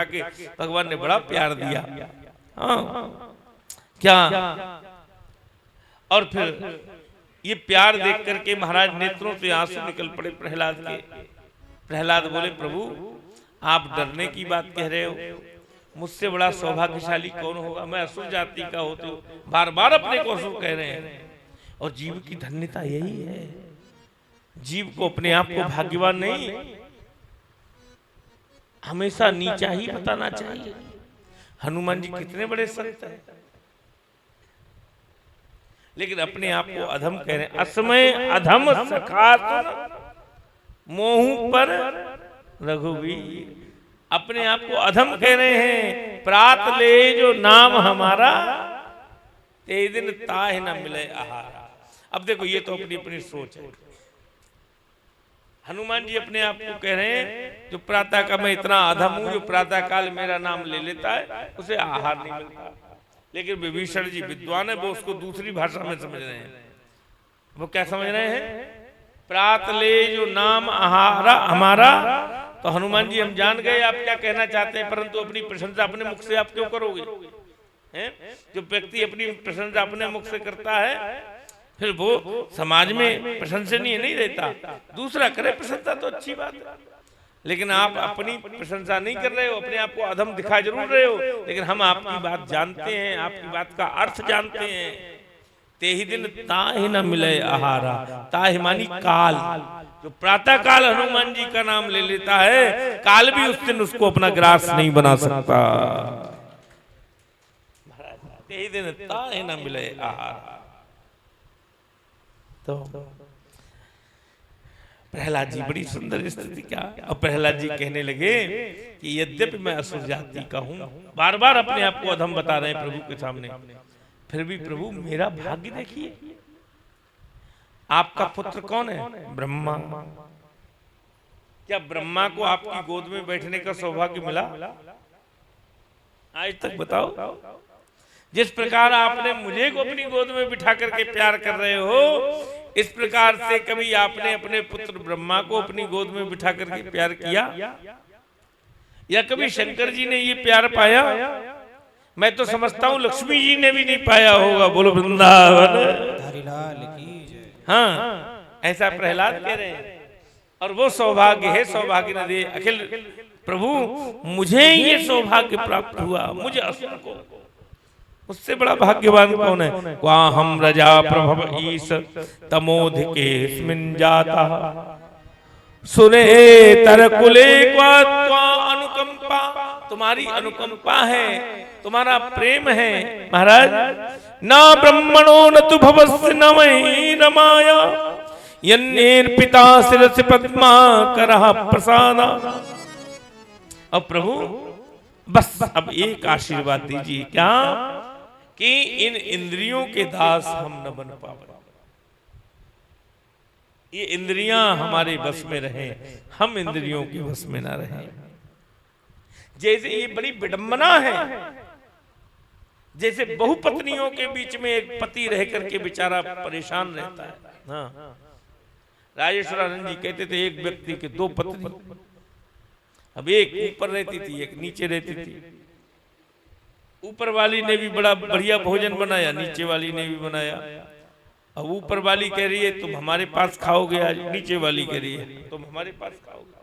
के भगवान ने बड़ा प्यार दिया। हाँ क्या, और फिर ये प्यार देख करके महाराज नेत्रों से आंसू निकल पड़े प्रहलाद के। प्रहलाद बोले, प्रभु आप डरने की बात कह रहे हो, मुझसे बड़ा सौभाग्यशाली कौन होगा, मैं असुर जाति का होते हो बार बार अपने को असुर कह रहे हैं। और जीव की धन्यता यही है, जीव को अपने आप को भाग्यवान नहीं, हमेशा नीचा ही बताना चाहिए। हनुमान जी कितने बड़े संत हैं, लेकिन अपने आप को अधम कह रहे हैं। असमय अधम सखात मोह पर रघुवीर, अपने आप को अधम कह रहे हैं। प्रात ले जो नाम हमारा, ते दिन ताहि न मिले आहार। अब देखो ये तो अपनी अपनी सोच है। हनुमान जी अपने आप को कह रहे हैं, जो प्रातः का मैं इतना अधम हूं, जो प्रातः काल मेरा नाम ले लेता है उसे आहार नहीं मिलता। लेकिन विभीषण जी विद्वान है, वो उसको दूसरी भाषा में समझ रहे हैं। वो क्या समझ रहे हैं? प्रात ले जो नाम आहारा हमारा। तो हनुमान जी हम जान गए आप क्या कहना चाहते हैं, परंतु अपनी प्रशंसा अपने मुख से आप क्यों करोगे? हैं? जो व्यक्ति अपनी प्रशंसा अपने मुख से करता है फिर वो समाज में प्रशंसनीय नहीं रहता। दूसरा करे प्रशंसा तो अच्छी बात है, लेकिन आप अपनी प्रशंसा नहीं कर रहे हो, अपने आप को अधम दिखा जरूर रहे हो, लेकिन हम आपकी बात जानते हैं, आपकी बात का अर्थ जानते हैं। ते ही दिन ताहि न मिले आहारा, ताहि मानी काल। जो प्रातः काल हनुमान जी का नाम ले लेता है, काल भी उस दिन उसको अपना ग्रास नहीं बना सकता। ते ही दिन ताहि न मिले आहारा। तो प्रहलाद जी बड़ी सुंदर स्थिति क्या। अब प्रहलाद जी कहने लगे कि यद्यपि मैं असुर जाति का हूं, बार बार अपने आप को अधम बता रहे हैं प्रभु के सामने, फिर भी प्रभु मेरा भाग्य देखिए। आपका पुत्र कौन है? ब्रह्मा। क्या ब्रह्मा को आपकी गोद में बैठने का सौभाग्य मिला आज तक? बताओ। जिस प्रकार आपने मुझे को अपनी गोद में बिठा करके प्यार कर रहे हो, इस प्रकार से कभी आपने अपने पुत्र ब्रह्मा को अपनी गोद में बिठा करके प्यार किया? या कभी शंकर जी ने ये प्यार पाया? मैं तो समझता हूं लक्ष्मी जी ने भी नहीं पाया होगा। बोलो वृंदावन। हाँ, ऐसा प्रहलाद कह रहे हैं। और वो सौभाग्य है, सौभाग्य न दे अखिल प्रभु, मुझे ये सौभाग्य प्राप्त हुआ, मुझे असुर को। उससे बड़ा भाग्यवान कौन है? क्वा हम रजा प्रभव ईश तमोधिके स्मिन जाता, सुने तरकुले क्वा त्वा अनुकंपा। तुम्हारी अनुकंपा है, तुम्हारा प्रेम है महाराज। ना ब्रह्मणो न तु भवस्य न मयि न माया, यन्नेर्पिता शिरसि पद्मा करः प्रसादा। अब प्रभु बस अब एक आशीर्वाद दीजिए, क्या कि इन इंद्रियों के दास हम न बन पावे। ये इंद्रियां हमारे बस में रहें, हम इंद्रियों के बस में ना रहें। जैसे ये बड़ी विडंबना है, जैसे बहुपत्नियों के बीच में एक पति रह करके बेचारा परेशान रहता है। हाँ, राजेश्वरानंद जी कहते थे एक व्यक्ति के दो पत्नी, अब एक ऊपर रहती थी, एक नीचे रहती थी। ऊपर वाली ने भी बड़ा बढ़िया भोजन बनाया, नीचे वाली ने भी बनाया। अब ऊपर वाली कह रही है तुम हमारे पास खाओगे आज, नीचे वाली कह रही है तुम हमारे पास खाओगे।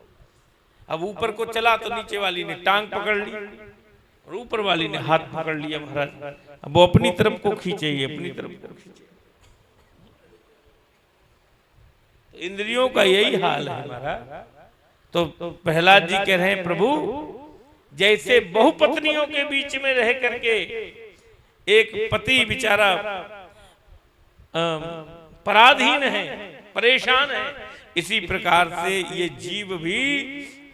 अब ऊपर को चला तो नीचे वाली ने टांग पकड़ ली और ऊपर वाली ने हाथ पकड़ लिया महाराज। अब वो अपनी तरफ को खींचे, अपनी तरफ को खींचे। इंद्रियों का यही हाल है महाराज। तो प्रहलाद जी कह रहे हैं प्रभु जैसे बहुपत्नियों के बीच में रह करके एक पति बेचारा पराधीन है, परेशान है, इसी प्रकार से ये जीव भी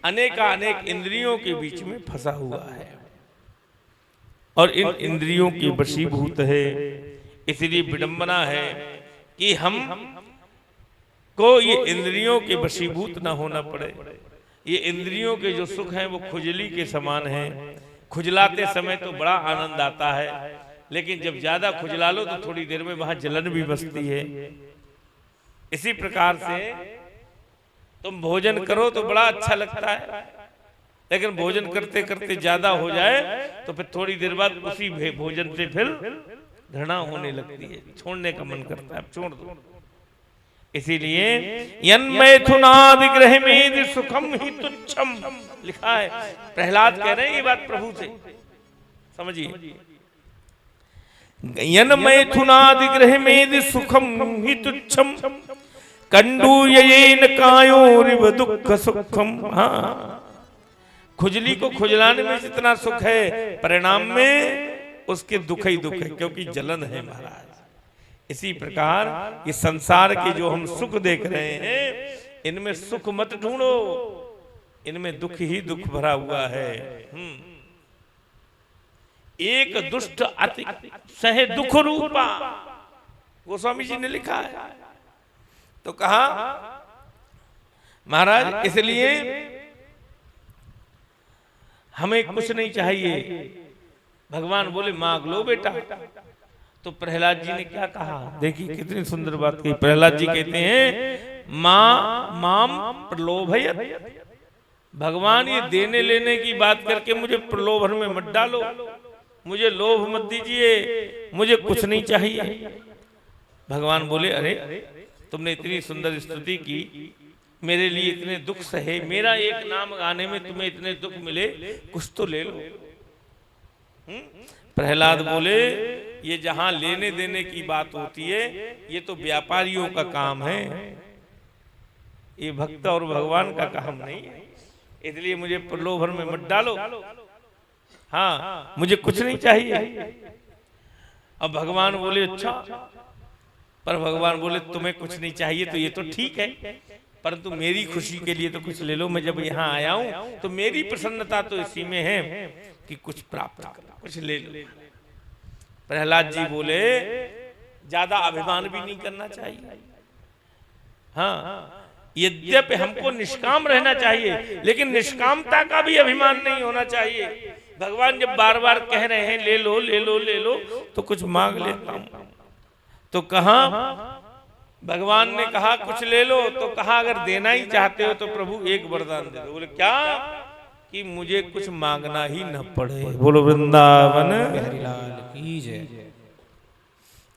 अनेकानेक इंद्रियों के बीच में फंसा हुआ है और इन इंद्रियों की वशीभूत है। इसलिए विडंबना है कि हम को ये इंद्रियों के वशीभूत न होना पड़े। ये इंद्रियों के जो सुख हैं वो खुजली के समान हैं। खुजलाते समय तो बड़ा आनंद आता है, लेकिन जब ज्यादा खुजला लो तो थोड़ी देर में वहां जलन भी बसती है। इसी प्रकार से तुम भोजन करो तो बड़ा अच्छा लगता है, लेकिन भोजन करते करते ज्यादा हो जाए तो फिर थोड़ी देर बाद उसी भोजन से फिर घृणा होने लगती है, छोड़ने का मन करता है, छोड़ दो। इसीलिए यन्मैथुनादि ग्रह में सुखम ही तुच्छम लिखा है। प्रहलाद कह रहे हैं ये बात प्रभु से, समझिए। यन्मैथुनादि ग्रह में सुखम ही तुच्छम कंडूयेन कायोरिव दुख सुखम। हाँ, खुजली को खुजलाने में जितना सुख है, परिणाम में उसके दुख ही दुख है, क्योंकि जलन है महाराज। इसी प्रकार ये संसार के जो हम सुख देख रहे हैं, इनमें सुख मत ढूंढो, इनमें दुख ही दुख भरा हुआ है। एक दुष्ट अति सहे दुख रूपा, गोस्वामी जी ने लिखा है। तो कहा महाराज इसलिए हमें कुछ नहीं चाहिए। भगवान बोले मांग लो बेटा। तो प्रहलाद जी ने क्या कहा, देखिए कितनी सुंदर बात कही। प्रहलाद जी कहते हैं माम प्रलोभयत, भगवान ये देने लेने की बात करके मुझे प्रलोभन में मत डालो, मुझे लोभ मत दीजिए, मुझे कुछ नहीं चाहिए। भगवान बोले अरे तुमने इतनी सुंदर स्तुति की, मेरे लिए इतने दुख सहे, मेरा एक नाम गाने में तुम्हें इतने दुख मिले, कुछ तो ले लो। प्रहलाद बोले ये जहां लेने देने की बात होती है, ये तो व्यापारियों का काम है, ये भक्त और भगवान का काम नहीं है, इसलिए मुझे प्रलोभन में मत डालो। हाँ, मुझे कुछ नहीं चाहिए। अब भगवान बोले अच्छा, पर भगवान बोले तुम्हें कुछ नहीं चाहिए तो ये तो ठीक है, परंतु मेरी खुशी के लिए तो कुछ ले लो। मैं जब यहाँ आया हूं तो मेरी प्रसन्नता तो इसी में है कि कुछ प्राप्त करो, कुछ ले लो। प्रहलाद जी बोले ज्यादा अभिमान भी नहीं करना चाहिए। हाँ, यद्यपि हमको निष्काम रहना चाहिए, लेकिन निष्कामता का भी अभिमान नहीं होना चाहिए। भगवान जब बार बार कह रहे हैं ले लो ले लो ले लो, तो कुछ मांग लेता हूं। तो कहा भगवान ने कहा कुछ ले लो, तो कहा अगर देना ही चाहते हो तो प्रभु एक वरदान दे दो। बोले क्या, कि मुझे कुछ मांगना ही न पड़े। बोलो वृंदावन बिहारी लाल की जय।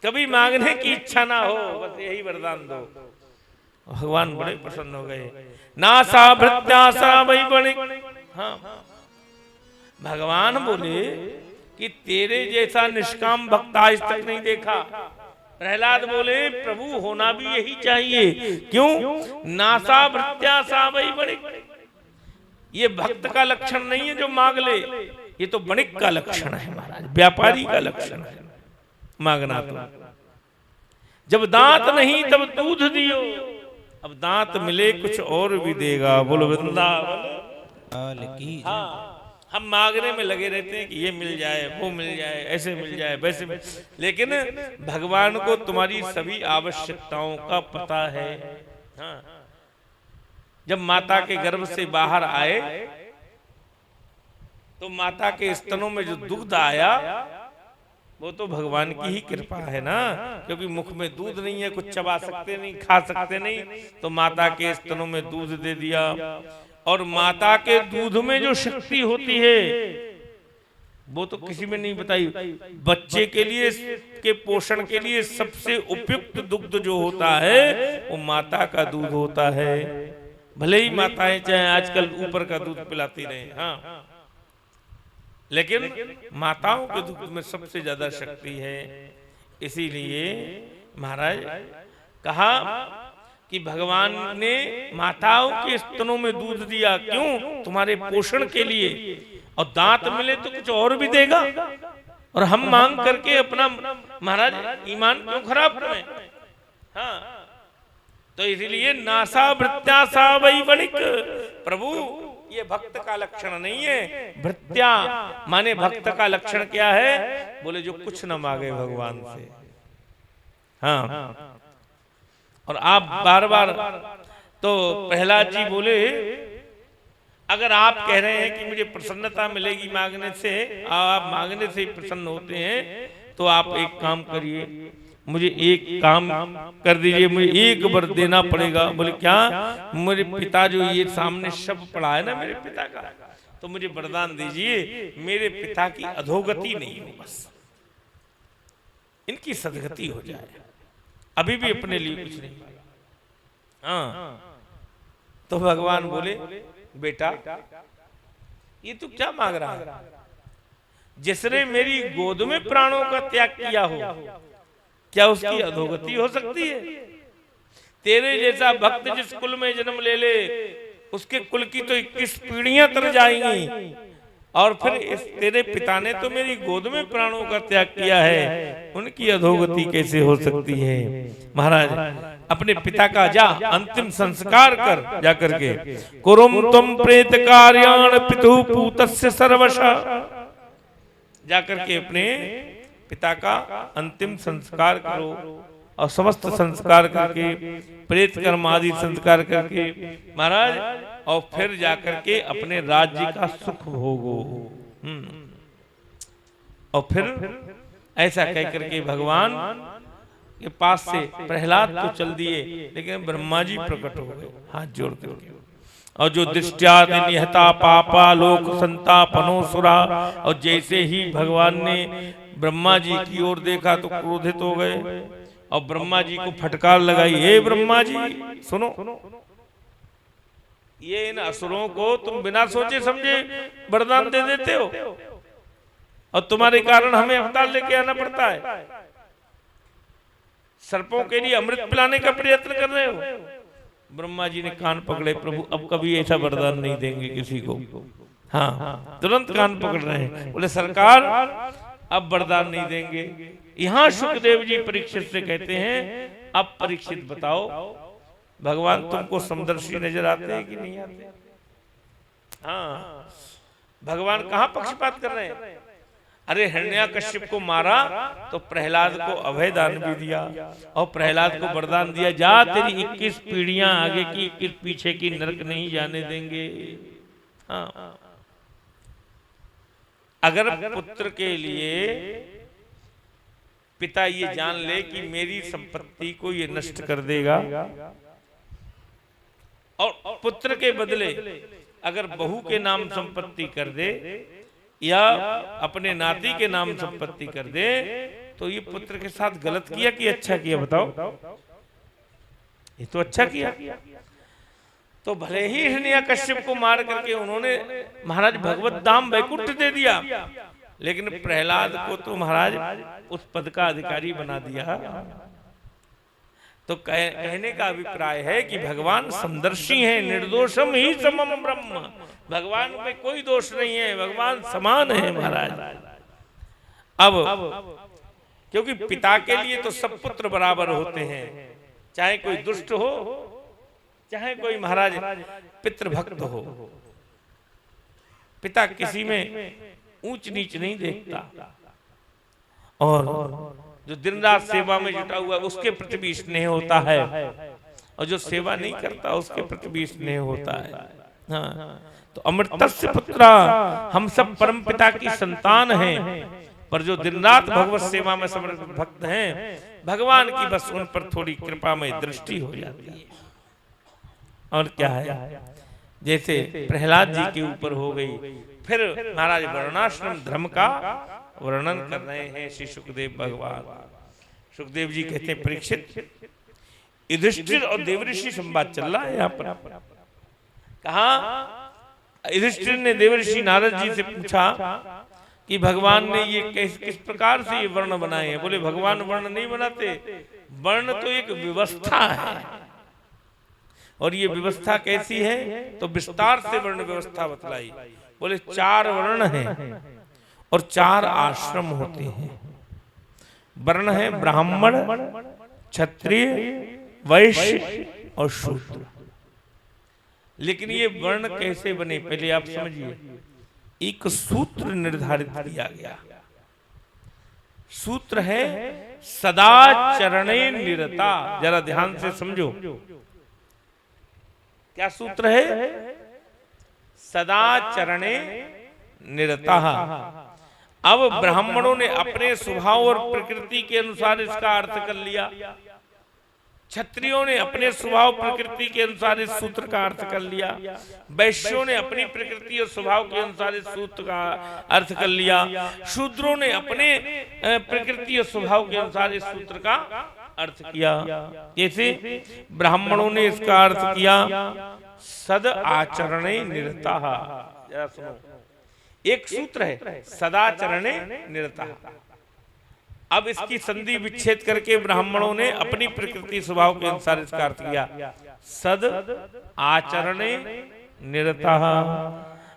कभी मांगने की इच्छा ना हो, बस यही वरदान दो। भगवान बड़े प्रसन्न हो गए। नासा भृत्यासा वही बड़े। हाँ, भगवान बोले कि तेरे जैसा निष्काम भक्त आज तक नहीं देखा। प्रहलाद बोले प्रभु होना भी यही चाहिए। क्यों? नासा भृत्यासा वही बड़े। ये भक्त का लक्षण नहीं है जो मांग ले, ये तो वणिक का लक्षण है महाराज, व्यापारी का लक्षण है मांगना। तो जब दांत नहीं तब दूध दियो, अब दांत मिले कुछ और भी देगा। बोलो वृंदावन की। हाँ, हम मांगने में लगे रहते हैं कि ये मिल जाए, वो मिल जाए, ऐसे मिल जाए, वैसे मिल, लेकिन भगवान को तुम्हारी सभी आवश्यकताओं का पता है। हाँ, जब माता के गर्भ से बाहर आए तो माता के स्तनों में जो दूध आया वो तो भगवान की ही कृपा है ना, क्योंकि मुख में दूध नहीं है, कुछ चबा सकते नहीं, खा सकते नहीं, तो माता के स्तनों में दूध दे दिया। और माता के दूध में जो शक्ति होती है वो तो किसी में नहीं बताई। बच्चे के लिए के पोषण के लिए सबसे उपयुक्त दुग्ध जो होता है वो माता का दूध होता है। भले ही माताएं चाहे आजकल ऊपर का दूध पिलाती रहे, हाँ, लेकिन माताओं के दूध में सबसे ज्यादा शक्ति है। इसीलिए महाराज कहा कि भगवान ने माताओं के स्तनों में दूध दिया, क्यों? तुम्हारे पोषण के लिए। और दांत मिले तो कुछ और भी देगा, और हम मांग करके अपना महाराज ईमान क्यों खराब करें? हाँ, तो इसलिए नासा भृत्यासा वही वणिक। प्रभु ये भक्त का लक्षण नहीं है। भृत्या माने भक्त का लक्षण क्या है? बोले जो कुछ न मांगे भगवान से। हाँ, और आप बार बार तो प्रहलाद जी बोले अगर आप कह रहे हैं कि मुझे प्रसन्नता मिलेगी मांगने से, आप मांगने से प्रसन्न होते हैं, तो आप एक काम करिए, मुझे एक काम कर दीजिए, मुझे एक वर देना पड़ेगा। बोले क्या? मेरे पिता जो ये सामने शब्द पढ़ा है ना मेरे पिता का, तो मुझे वरदान दीजिए, मेरे पिता की अधोगति नहीं हो, बस इनकी सदगति हो जाए। अभी भी अपने लिए कुछ नहीं। हाँ, तो भगवान बोले, बेटा ये तू क्या मांग रहा है? जिसने मेरी गोद में प्राणों का त्याग किया हो, क्या उसकी अधोगति हो सकती है? तेरे जैसा भक्त जिस कुल में जन्म ले ले, उसके कुल की तो 21 पीढ़ियां तर जाएंगी, और फिर तेरे पिता ने तो मेरी गोद में प्राणों का त्याग किया है, उनकी अधोगति कैसे हो सकती है? महाराज अपने पिता का जा अंतिम संस्कार कर, जाकर के कुरुम तुम प्रेत कार्याण पितु पूतस्य सर्वशः, जाकर के अपने पिता का अंतिम संस्कार करो, और समस्त संस्कार करके, प्रेत कर्म आदि संस्कार करके महाराज, और फिर जाकर के अपने राज्य का सुख भोगो। और फिर ऐसा कह करके भगवान के पास से प्रहलाद तो चल दिए, लेकिन ब्रह्मा जी प्रकट हो गए हाथ जोड़ करके। और जो दृष्टिया निहता पापा लोक संतापनो सुरा, और जैसे ही भगवान ने ब्रह्मा जी की ओर देखा तो क्रोधित हो गए, और ब्रह्मा जी को फटकार लगाई, हे ब्रह्मा जी सुनो, ये इन असुरों को तुम बिना सोचे समझे वरदान दे देते हो, और तुम्हारे कारण हमें अवतार लेके आना पड़ता है। सर्पों के लिए अमृत पिलाने का प्रयत्न कर रहे हो। ब्रह्मा जी ने कान पकड़े, प्रभु अब कभी ऐसा वरदान नहीं देंगे किसी को। हाँ, तुरंत कान पकड़ रहे हैं, बोले सरकार अब वरदान नहीं देंगे। यहाँ शुकदेव जी परीक्षित से कहते हैं, अब परीक्षित बताओ भगवान तुमको समदर्शी नजर आते हैं कि नहीं आते? हाँ, भगवान कहाँ पक्षपात कर रहे हैं? अरे हिरण्याकश्यप को मारा तो प्रहलाद को अभय दान भी दिया, और प्रहलाद को वरदान दिया, जा तेरी 21 पीढ़ियां आगे की 21 पीछे की नरक नहीं जाने देंगे। हाँ, अगर पुत्र के लिए पिता ये जान ले कि मेरी संपत्ति को ये नष्ट कर देगा, और पुत्र के बदले अगर बहू के नाम संपत्ति कर दे या अपने नाती के नाम संपत्ति कर दे, तो ये पुत्र के साथ गलत किया कि अच्छा किया? बताओ, ये तो अच्छा किया। तो भले ही हिरण्याकश्यप को मार करके उन्होंने महाराज भगवत धाम वैकुंठ दे दिया, लेकिन प्रहलाद को तो महाराज उस पद का अधिकारी बना दिया। तो कहने का अभिप्राय है कि भगवान समदर्शी हैं, निर्दोषम ही समम ब्रह्म, भगवान में कोई दोष नहीं है, भगवान समान है महाराज। अब क्योंकि पिता के लिए तो सब पुत्र बराबर होते हैं, चाहे कोई दुष्ट हो, चाहे कोई महाराज पितृभक्त हो। पिता किसी में ऊंच नीच नहीं देखता, और जो दिन रात सेवा में जुटा हुआ है उसके प्रति भी स्नेह होता है, और जो सेवा नहीं करता उसके प्रति भी स्नेह होता है। हाँ, तो अमृतस्य पुत्रा, हम सब परम पिता की संतान हैं, पर जो दिन रात भगवत सेवा में समर्पित भक्त हैं, भगवान की बस उन पर थोड़ी कृपा में दृष्टि हो जाती है। और क्या है, जैसे प्रहलाद जी के ऊपर हो गई। फिर महाराज वर्णाश्रम धर्म का वर्णन कर रहे हैं श्री सुखदेव भगवान। सुखदेव जी कहते हैं, परीक्षित युधिष्ठिर और देवऋषि संवाद चल रहा है यहाँ पर। कहा युधिष्ठिर ने देवऋषि नारद जी से पूछा कि भगवान ने ये किस प्रकार से ये वर्ण बनाए हैं? बोले भगवान वर्ण नहीं बनाते, वर्ण तो एक व्यवस्था है। और ये व्यवस्था कैसी है? तो विस्तार से वर्ण व्यवस्था बतलाई। बोले 4 वर्ण हैं और 4 आश्रम होते हैं। वर्ण है ब्राह्मण, क्षत्रिय, वैश्य और शूद्र। लेकिन ये वर्ण कैसे बने पहले आप समझिए। एक सूत्र निर्धारित किया गया। सूत्र है सदाचरणे निरता। जरा ध्यान से समझो, क्या सूत्र है? सदाचरणे निरता। अब ब्राह्मणों ने अपने स्वभाव और प्रकृति के अनुसार इसका अर्थ कर लिया। क्षत्रियों ने अपने स्वभाव प्रकृति के अनुसार इस सूत्र का अर्थ कर लिया, वैश्यों ने अपनी प्रकृति और स्वभाव के अनुसार इस सूत्र का अर्थ कर लिया, शूद्रों ने अपने प्रकृति और स्वभाव के अनुसार इस सूत्र का अर्थ किया। जैसे ब्राह्मणों ने इसका अर्थ किया सद आचरणे निरतः। जरा सुनो, एक सूत्र है सदाचरणे निरतः। अब इसकी संधि विच्छेद करके ब्राह्मणों ने अपनी प्रकृति स्वभाव के अनुसार इसका अर्थ किया सद आचरणे निरतः।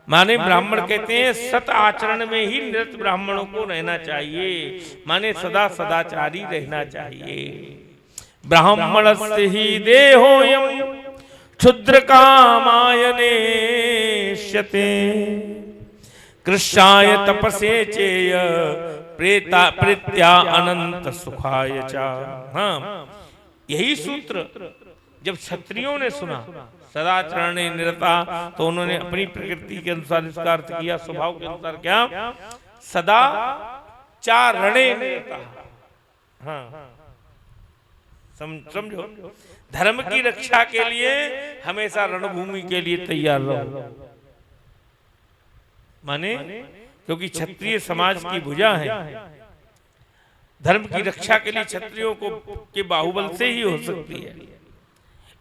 माने ब्राह्मण कहते हैं सत आचरण में ही निरत ब्राह्मणों को रहना चाहिए, माने सदा सदाचारी रहना चाहिए। ब्राह्मणस्य ही देहोयम क्षुद्र कामायने श्यते कृष्णाय तपसे चेय प्रेत्या अनंत सुखाय चा। हाँ, यही सूत्र जब क्षत्रियों ने सुना सदाचरण निरता, तो उन्होंने अपनी प्रकृति के अनुसार इसका अर्थ किया, स्वभाव के अनुसार क्या सदा चारणे निरता। हाँ, समझो, धर्म की रक्षा के लिए हमेशा रणभूमि के लिए तैयार रहो। माने क्योंकि क्षत्रिय समाज की भुजा है, धर्म की रक्षा के लिए क्षत्रियों को के बाहुबल से ही हो सकती है।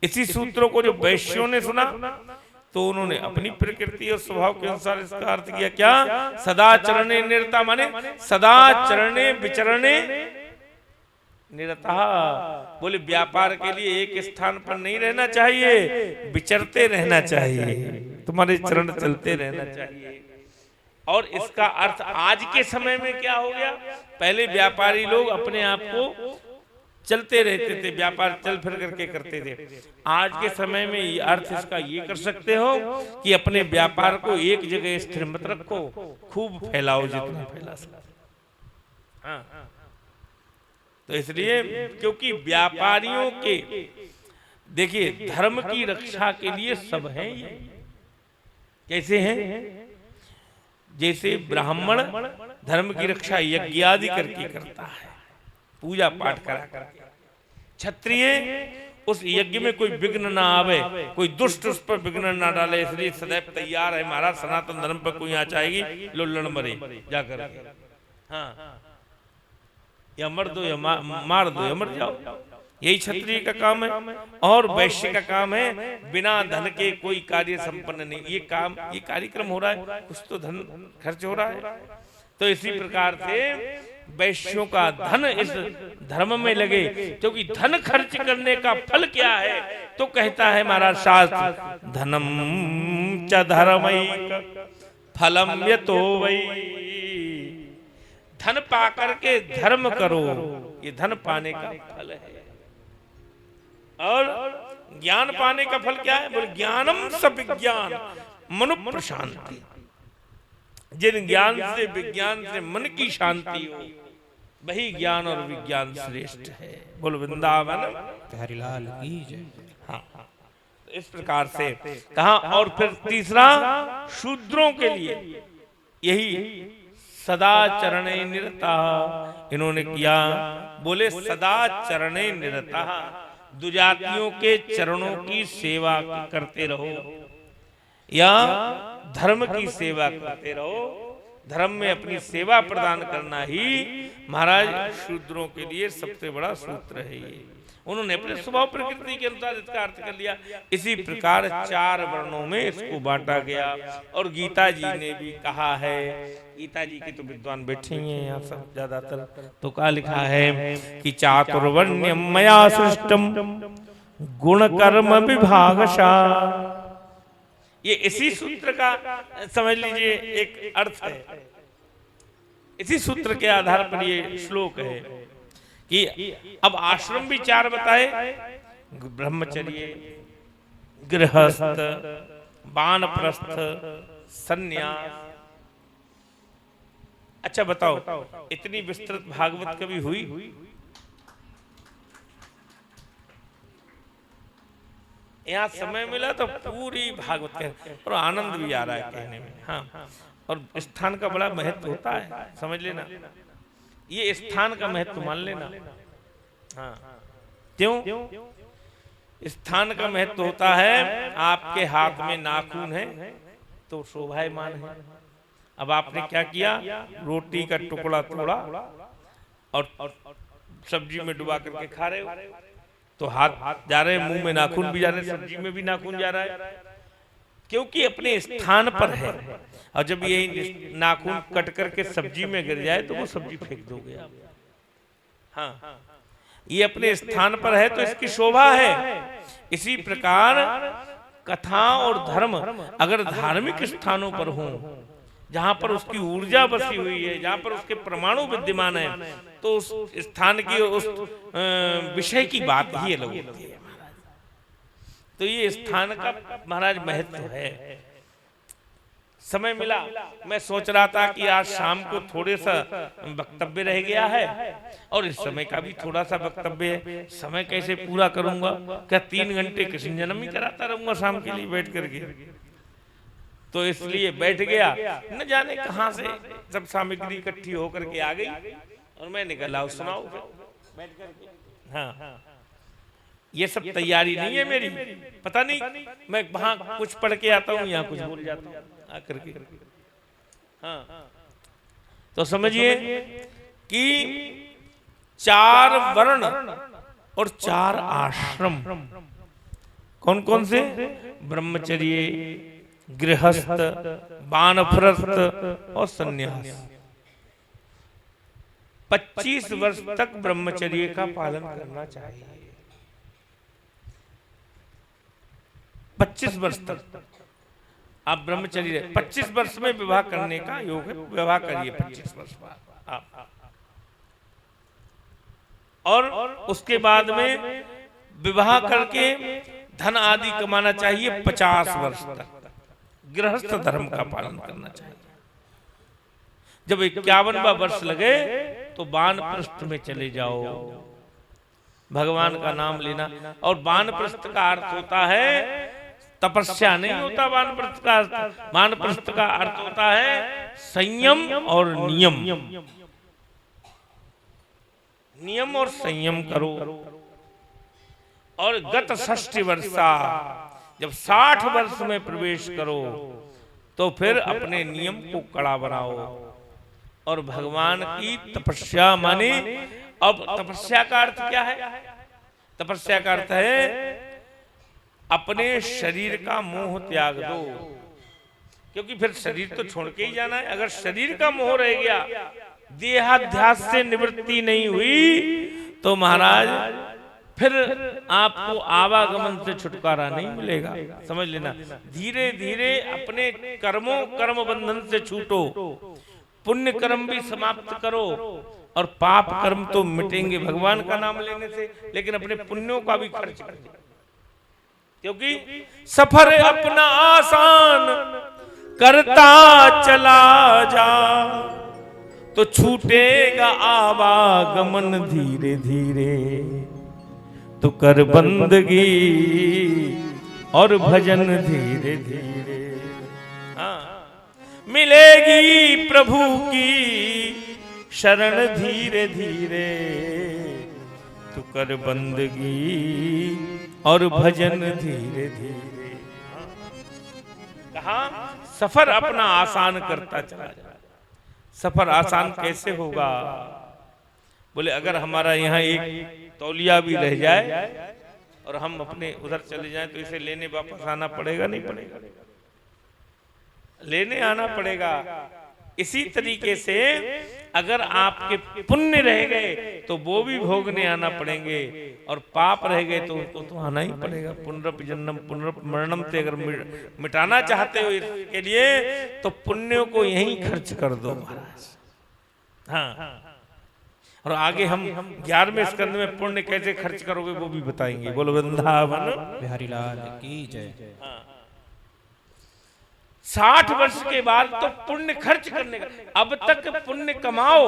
इसी सूत्रों को जो वैश्यों ने सुना तो उन्होंने अपनी प्रकृति और स्वभाव के अनुसार इसका अर्थ किया क्या सदाचरणे निरता, माने सदाचरणे विचरणे निरता। बोले व्यापार के लिए एक स्थान पर नहीं रहना चाहिए, विचरते रहना चाहिए, तुम्हारे चरण चलते रहना चाहिए। और इसका अर्थ आज के समय में क्या हो गया, पहले व्यापारी लोग अपने आप को चलते रहते थे, व्यापार चल फिर करके करते थे। आज के समय में ये अर्थ इसका ये कर सकते हो कि अपने व्यापार को एक जगह स्थिर मत रखो, खूब फैलाओ जितना फैला सकते। हाँ, तो इसलिए क्योंकि व्यापारियों के देखिए धर्म की रक्षा के लिए सब हैं। ये कैसे हैं? जैसे ब्राह्मण धर्म की रक्षा यज्ञ आदि करके करता है, पूजा पाठ करा करके। क्षत्रिय उस यज्ञ में कोई विघ्न ना आवे, कोई दुष्ट उस पर विघ्न ना डाले, इसलिए सदैव तैयार है। महाराज सनातन धर्म पर कोई आ जाएगी लो लड़ मरे जाकर। हाँ, या मर दो या मार दो या मर जाओ, यही क्षत्रिय का काम है। और वैश्य का काम है बिना धन के कोई कार्य संपन्न नहीं। ये काम, ये कार्यक्रम हो रहा है, कुछ तो धन खर्च हो रहा है। तो इसी प्रकार से वैश्यों का धन इस धर्म में लगे, क्योंकि धन खर्च करने का फल क्या है, तो कहता है महाराज शास्त्र धनम च धर्मैक फलम यतो वै। धन पाकर के धर्म करो, ये धन पाने का फल है। और ज्ञान पाने का फल क्या है? बोले ज्ञानम स विज्ञान मनु प्रशांति। जिन ज्ञान से विज्ञान से मन की शांति हो, वही ज्ञान और विज्ञान श्रेष्ठ है। बोलो वृंदावन हरिलाल की जय। हाँ, इस प्रकार से कहा। और फिर तीसरा शूद्रों के लिए यही सदाचरणे निरता इन्होंने किया। बोले सदाचरणे निरता, दुजातियों के चरणों की सेवा करते रहो या धर्म की सेवा करते रहो। धर्म में अपनी सेवा प्रदान करना ही महाराज शूद्रों के लिए सबसे बड़ा सूत्र है। ये उन्होंने अपने स्वभाव प्रकृति के अनुसार इसका अर्थ कर लिया। इसी प्रकार 4 वर्णों में इसको बांटा गया। और गीता जी ने भी कहा है, गीता जी के तो विद्वान बैठे ही हैं यहाँ सब ज्यादातर, तो क्या लिखा है कि चातुर्वर्ण्यम मया सृष्टम गुण कर्म विभागशा। ये इसी सूत्र का समझ लीजिए एक अर्थ है। इसी सूत्र के आधार पर ये श्लोक है कि अब आश्रम भी 4 बताए, ब्रह्मचर्य, गृहस्थ, वानप्रस्थ, सन्यास। अच्छा बताओ, इतनी विस्तृत भागवत कभी हुई? यहाँ समय मिला तो पूरी भागवत कह, और आनंद भी आ रहा है कहने में। हाँ, और स्थान का बड़ा महत्व होता है, समझ लेना। ये स्थान का महत्व मान लेना। हाँ, क्यों? स्थान का महत्व होता है, आपके हाथ में नाखून है तो शोभायमान है। अब आपने क्या किया, रोटी का टुकड़ा तोड़ा और सब्जी में डुबा करके खा रहे हो, तो हाथ जा रहे हैं, मुंह में नाखून भी जा रहे हैं, सब्जी में भी नाखून जा रहा है, क्योंकि अपने स्थान पर है। और जब यही नाखून कट करके सब्जी में गिर जाए तो वो सब्जी फेंक दोगे आप। हाँ, ये अपने स्थान पर है तो इसकी शोभा है। इसी प्रकार कथा और धर्म अगर धार्मिक स्थानों पर हों, जहां पर उसकी ऊर्जा बसी हुई है, जहां पर उसके परमाणु विद्यमान है, तो उस स्थान की, उस विषय की बात ही अलग होती है महाराज। तो ये स्थान का महाराज महत्व है। समय मिला, मैं सोच रहा था कि आज शाम को थोड़े सा वक्तव्य रह गया है और इस समय का भी थोड़ा सा वक्तव्य है, समय कैसे पूरा करूंगा, क्या 3 घंटे कृष्ण जन्म ही कराता रहूंगा शाम के लिए बैठ करके। तो इसलिए बैठ गया, न जाने कहां से सब सामग्री इकट्ठी होकर के आ गई और मैं निकल आओ, सुनाओ बैठ करके। हाँ, ये सब तैयारी नहीं है मेरी, पता नहीं मैं वहां कुछ पढ़ के आता हूँ, यहाँ कुछ बोल जाता हूँ आकर के। हाँ, तो समझिए कि 4 वर्ण और 4 आश्रम, कौन कौन से, ब्रह्मचर्य, गृहस्थ, वानप्रस्थ और सन्यास। 25 वर्ष तक ब्रह्मचर्य का पालन करना चाहिए। 25 वर्ष तक आप ब्रह्मचर्य, 25 वर्ष में विवाह करने का योग है, विवाह करिए 25 वर्ष बाद आप। और उसके बाद में विवाह करके धन आदि कमाना चाहिए 50 वर्ष तक। गृहस्थ धर्म का पालन करना चाहिए। जब 51वां वर्ष लगे तो वानप्रस्थ में चले जाओ, भगवान का नाम लेना। और वानप्रस्थ का अर्थ होता है तपस्या नहीं होता, वानप्रस्थ का अर्थ, वानप्रस्थ का अर्थ होता है संयम और नियम। नियम और संयम करो। और गत 60 वर्षा, जब 60 वर्ष में प्रवेश करो तो फिर अपने नियम को कड़ा बनाओ और भगवान की तपस्या माने। अब तपस्या का अर्थ क्या है? तपस्या का अर्थ है अपने शरीर का मोह त्याग दो, क्योंकि फिर शरीर तो छोड़ के ही जाना है। अगर शरीर का मोह रह गया, देहाध्यास से निवृत्ति नहीं हुई, तो महाराज फिर आपको आवागमन से छुटकारा नहीं मिलेगा। समझ लेना, धीरे धीरे अपने कर्म बंधन से छूटो, पुण्य कर्म भी समाप्त करो और पाप कर्म तो मिटेंगे भगवान का नाम लेने से, लेकिन अपने पुण्यों का भी खर्च करो, क्योंकि सफर अपना आसान करता चला जा तो छूटेगा आवागमन धीरे धीरे। तो कर बंदगी और भजन धीरे धीरे, हाँ मिलेगी प्रभु की शरण धीरे धीरे। तो कर बंदगी और भजन धीरे धीरे। कहा सफर अपना आसान करता चला जा। सफर आसान कैसे होगा? बोले अगर हमारा यहाँ एक तौलिया भी रह जाए और हम अपने उधर चले जाएं तो इसे लेने वापस आना पड़ेगा, नहीं पड़ेगा? लेने आना पड़ेगा। इसी तरीके से अगर आपके पुण्य रह गए तो वो भी भोगने आना पड़ेंगे, और पाप रह गए तो उनको तो आना ही पड़ेगा। पुनरपि जन्म पुनरपि मरणम से अगर मिटाना चाहते हो इसके लिए तो पुण्यों को यहीं खर्च कर दो महाराज। हाँ, और आगे हम 11वें स्कंद में पुण्य कैसे खर्च करोगे वो भी बताएंगे। बोलो वृंदावन बिहारी लाल की जय। 60 वर्ष के बाद तो पुण्य खर्च करने का, अब तक पुण्य कमाओ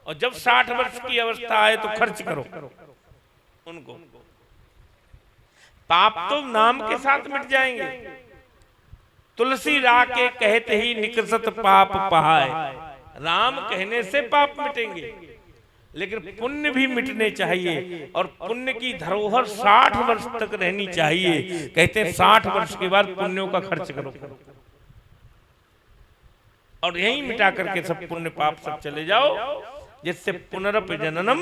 और जब 60 वर्ष की अवस्था आए तो खर्च करो उनको। पाप तो नाम के साथ मिट जाएंगे। तुलसी रा के कहते ही निकसत पाप पहाए, राम कहने से पाप मिटेंगे। लेकिन पुण्य भी मिटने चाहिए और पुण्य की धरोहर 60 वर्ष तक रहनी चाहिए। कहते हैं 60 वर्ष के बाद पुण्यों का खर्च करो और यही मिटा करके सब पुण्य पाप सब चले जाओ, जिससे पुनरपि जननम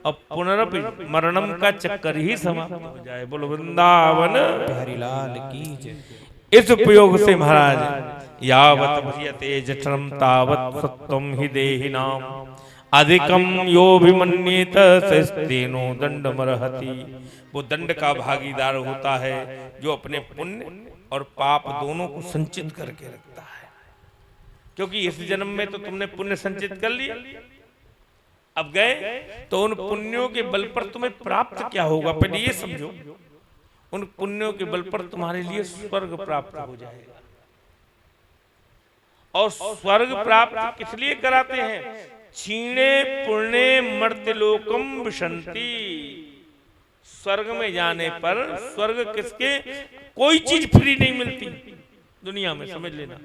और पुनरपि मरणम का चक्कर ही समाप्त हो जाए। बोलो वृंदावन हरिलाल की जय। इस उपयोग से महाराज यावत भयते जठरम तावत सत्वम हि देहिनाम अधिकम यो विमन्येत सस्तेनो दंडमर्हति। वो दंड का भागीदार होता है जो अपने पुण्य और पाप दोनों को संचित करके रखता है। क्योंकि इस जन्म में तो तुमने पुण्य संचित कर लिया, अब गए तो उन पुण्यों के बल पर तुम्हें प्राप्त क्या होगा, पहले ये समझो। उन पुण्यों के बल पर तुम्हारे लिए स्वर्ग प्राप्त हो जाएगा। और स्वर्ग प्राप्त किस लिए कराते हैं? क्षीणे पुण्य मर्त्यलोकम विशंति। स्वर्ग में जाने पर स्वर्ग किसके, कोई चीज फ्री नहीं मिलती दुनिया में, समझ लेना।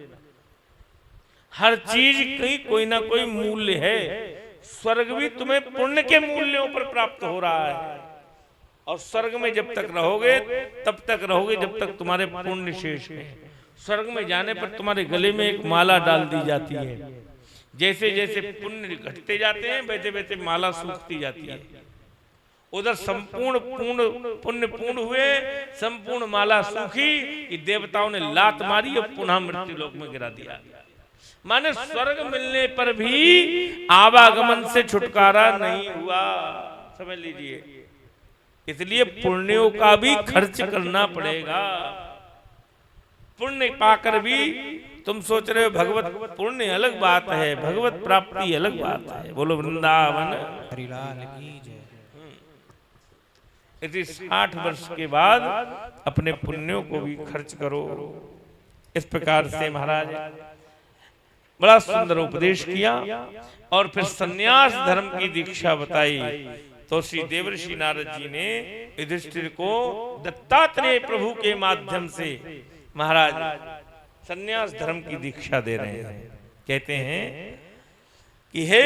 हर चीज की कोई ना कोई मूल्य है। स्वर्ग भी तुम्हें पुण्य के मूल्यों पर प्राप्त हो रहा है। और स्वर्ग में जब तक रहोगे तब तक रहोगे जब तक तुम्हारे पुण्य शेष है। स्वर्ग में जाने पर तुम्हारे गले में एक माला डाल दी जाती है। जैसे जैसे पुण्य घटते जाते हैं वैसे वैसे माला सूखती जाती है। उधर संपूर्ण पुण्य पूर्ण हुए, संपूर्ण माला सूखी कि देवताओं ने लात मारी और पुनः मृत्यु लोक में गिरा दिया। माने स्वर्ग मिलने पर भी आवागमन से छुटकारा नहीं हुआ, समझ लीजिए। इसलिए पुण्यों का भी खर्च करना पड़ेगा। पुण्य पाकर भी तुम सोच रहे हो भगवत पुण्य अलग बात है, भगवत प्राप्ति अलग बात है। बोलो वृंदावन हरिलाल की जय। यदि 60 वर्ष के बाद अपने पुण्यों को भी खर्च करो। इस प्रकार से महाराज बड़ा सुंदर उपदेश किया और फिर सन्यास धर्म की दीक्षा बताई। तो श्री देवर्षि नारद जी ने युधिष्ठिर को दत्तात्रेय प्रभु के माध्यम से महाराज सन्यास धर्म की दीक्षा दे रहे हैं। कहते हैं कि हे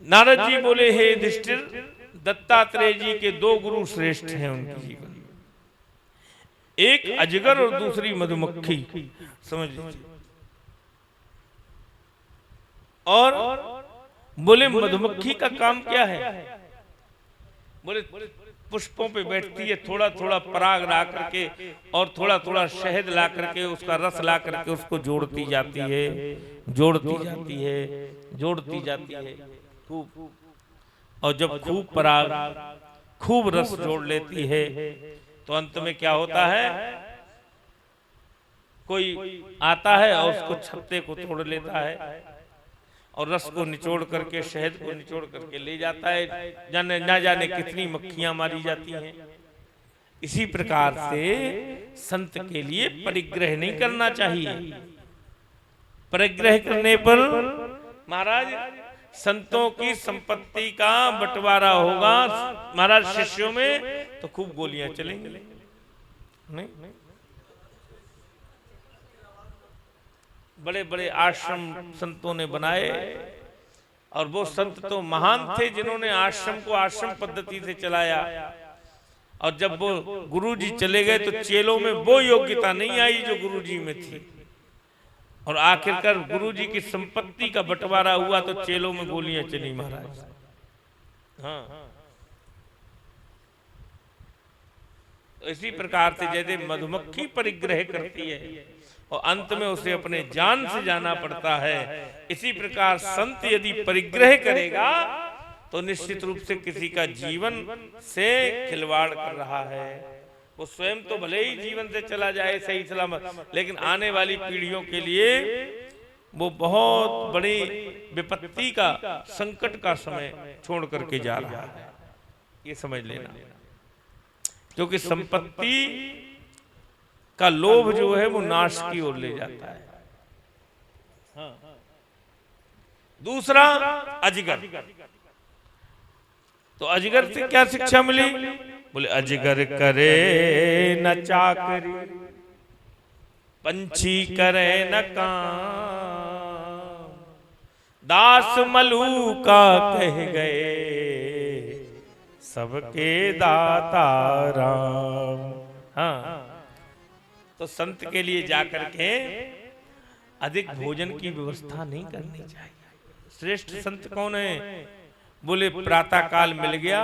नारद जी बोले, हे युधिष्ठिर, दत्तात्रेय जी के 2 गुरु श्रेष्ठ हैं उनके जीवन में, एक अजगर और दूसरी मधुमक्खी, समझ लीजिए। और बोले मधुमक्खी का काम क्या है? बोले पुष्पों पे बैठती है, थोड़ा थोड़ा पराग ला करके और थोड़ा थोड़ा शहद ला करके उसका रस ला करके उसको जोड़ती जाती है, जोड़ती जाती है, जोड़ती जाती है खूब। और जब खूब पराग खूब रस जोड़ लेती है तो अंत में क्या होता है? कोई आता है और उसको छत्ते को तोड़ लेता है और रस को निचोड़ करके, शहद को निचोड़ करके ले जाता है। जाने ना जाने कितनी मक्खियां मारी जाती हैं। इसी प्रकार से संत के लिए परिग्रह नहीं करना चाहिए। परिग्रह करने पर महाराज संतों की संपत्ति का बंटवारा होगा महाराज शिष्यों में, तो खूब गोलियां चलेंगी। नहीं, बड़े बड़े आश्रम संतों ने बनाए और वो संत तो महान थे जिन्होंने आश्रम को आश्रम पद्धति से चलाया। और जब वो गुरुजी चले गए तो चेलों में वो योग्यता नहीं आई जो गुरुजी में थी। और आखिरकार गुरुजी की संपत्ति का बंटवारा हुआ तो चेलों में गोलियां चली महाराज। हाँ, तो इसी प्रकार से जैसे मधुमक्खी परिग्रह करती है और अंत में उसे अपने जान से जाना पड़ता है, इसी प्रकार संत यदि परिग्रह करेगा तो निश्चित रूप से किसी का जीवन से खिलवाड़ कर रहा है। वो स्वयं तो भले ही जीवन से चला जाए सही सलामत, लेकिन आने वाली पीढ़ियों के लिए वो बहुत बड़ी विपत्ति का, संकट का समय छोड़ करके जा रहा है। ये समझ लेना, क्योंकि संपत्ति का लोभ जो है वो नाश की ओर ले जाता है। हाँ। दूसरा अजगर। तो अजगर से क्या शिक्षा मिली? बोले अजगर करे न चाकरी, पंछी करे न काम, दास मलूका कह गए सबके दाता राम। हाँ, तो संत के लिए जाकर के अधिक भोजन की व्यवस्था नहीं करनी चाहिए। श्रेष्ठ संत कौन है? बोले प्रातः काल मिल गया।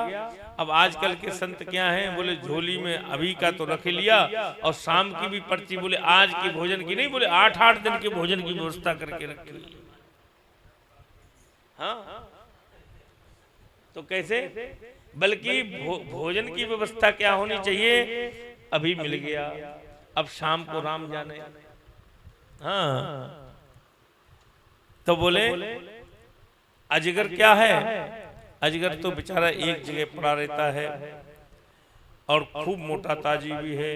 अब आजकल के संत क्या हैं? बोले झोली में अभी का तो रख लिया और शाम की भी पर्ची, बोले आज के भोजन की नहीं, बोले 8-8 दिन के भोजन की व्यवस्था करके रखी। हाँ, तो कैसे? बल्कि भोजन की व्यवस्था क्या होनी चाहिए? अभी मिल गया, अब शाम को राम जाने। हाँ, तो बोले अजगर क्या है? अजगर तो बेचारा एक जगह पड़ा रहता है और खूब मोटा ताजी भी है,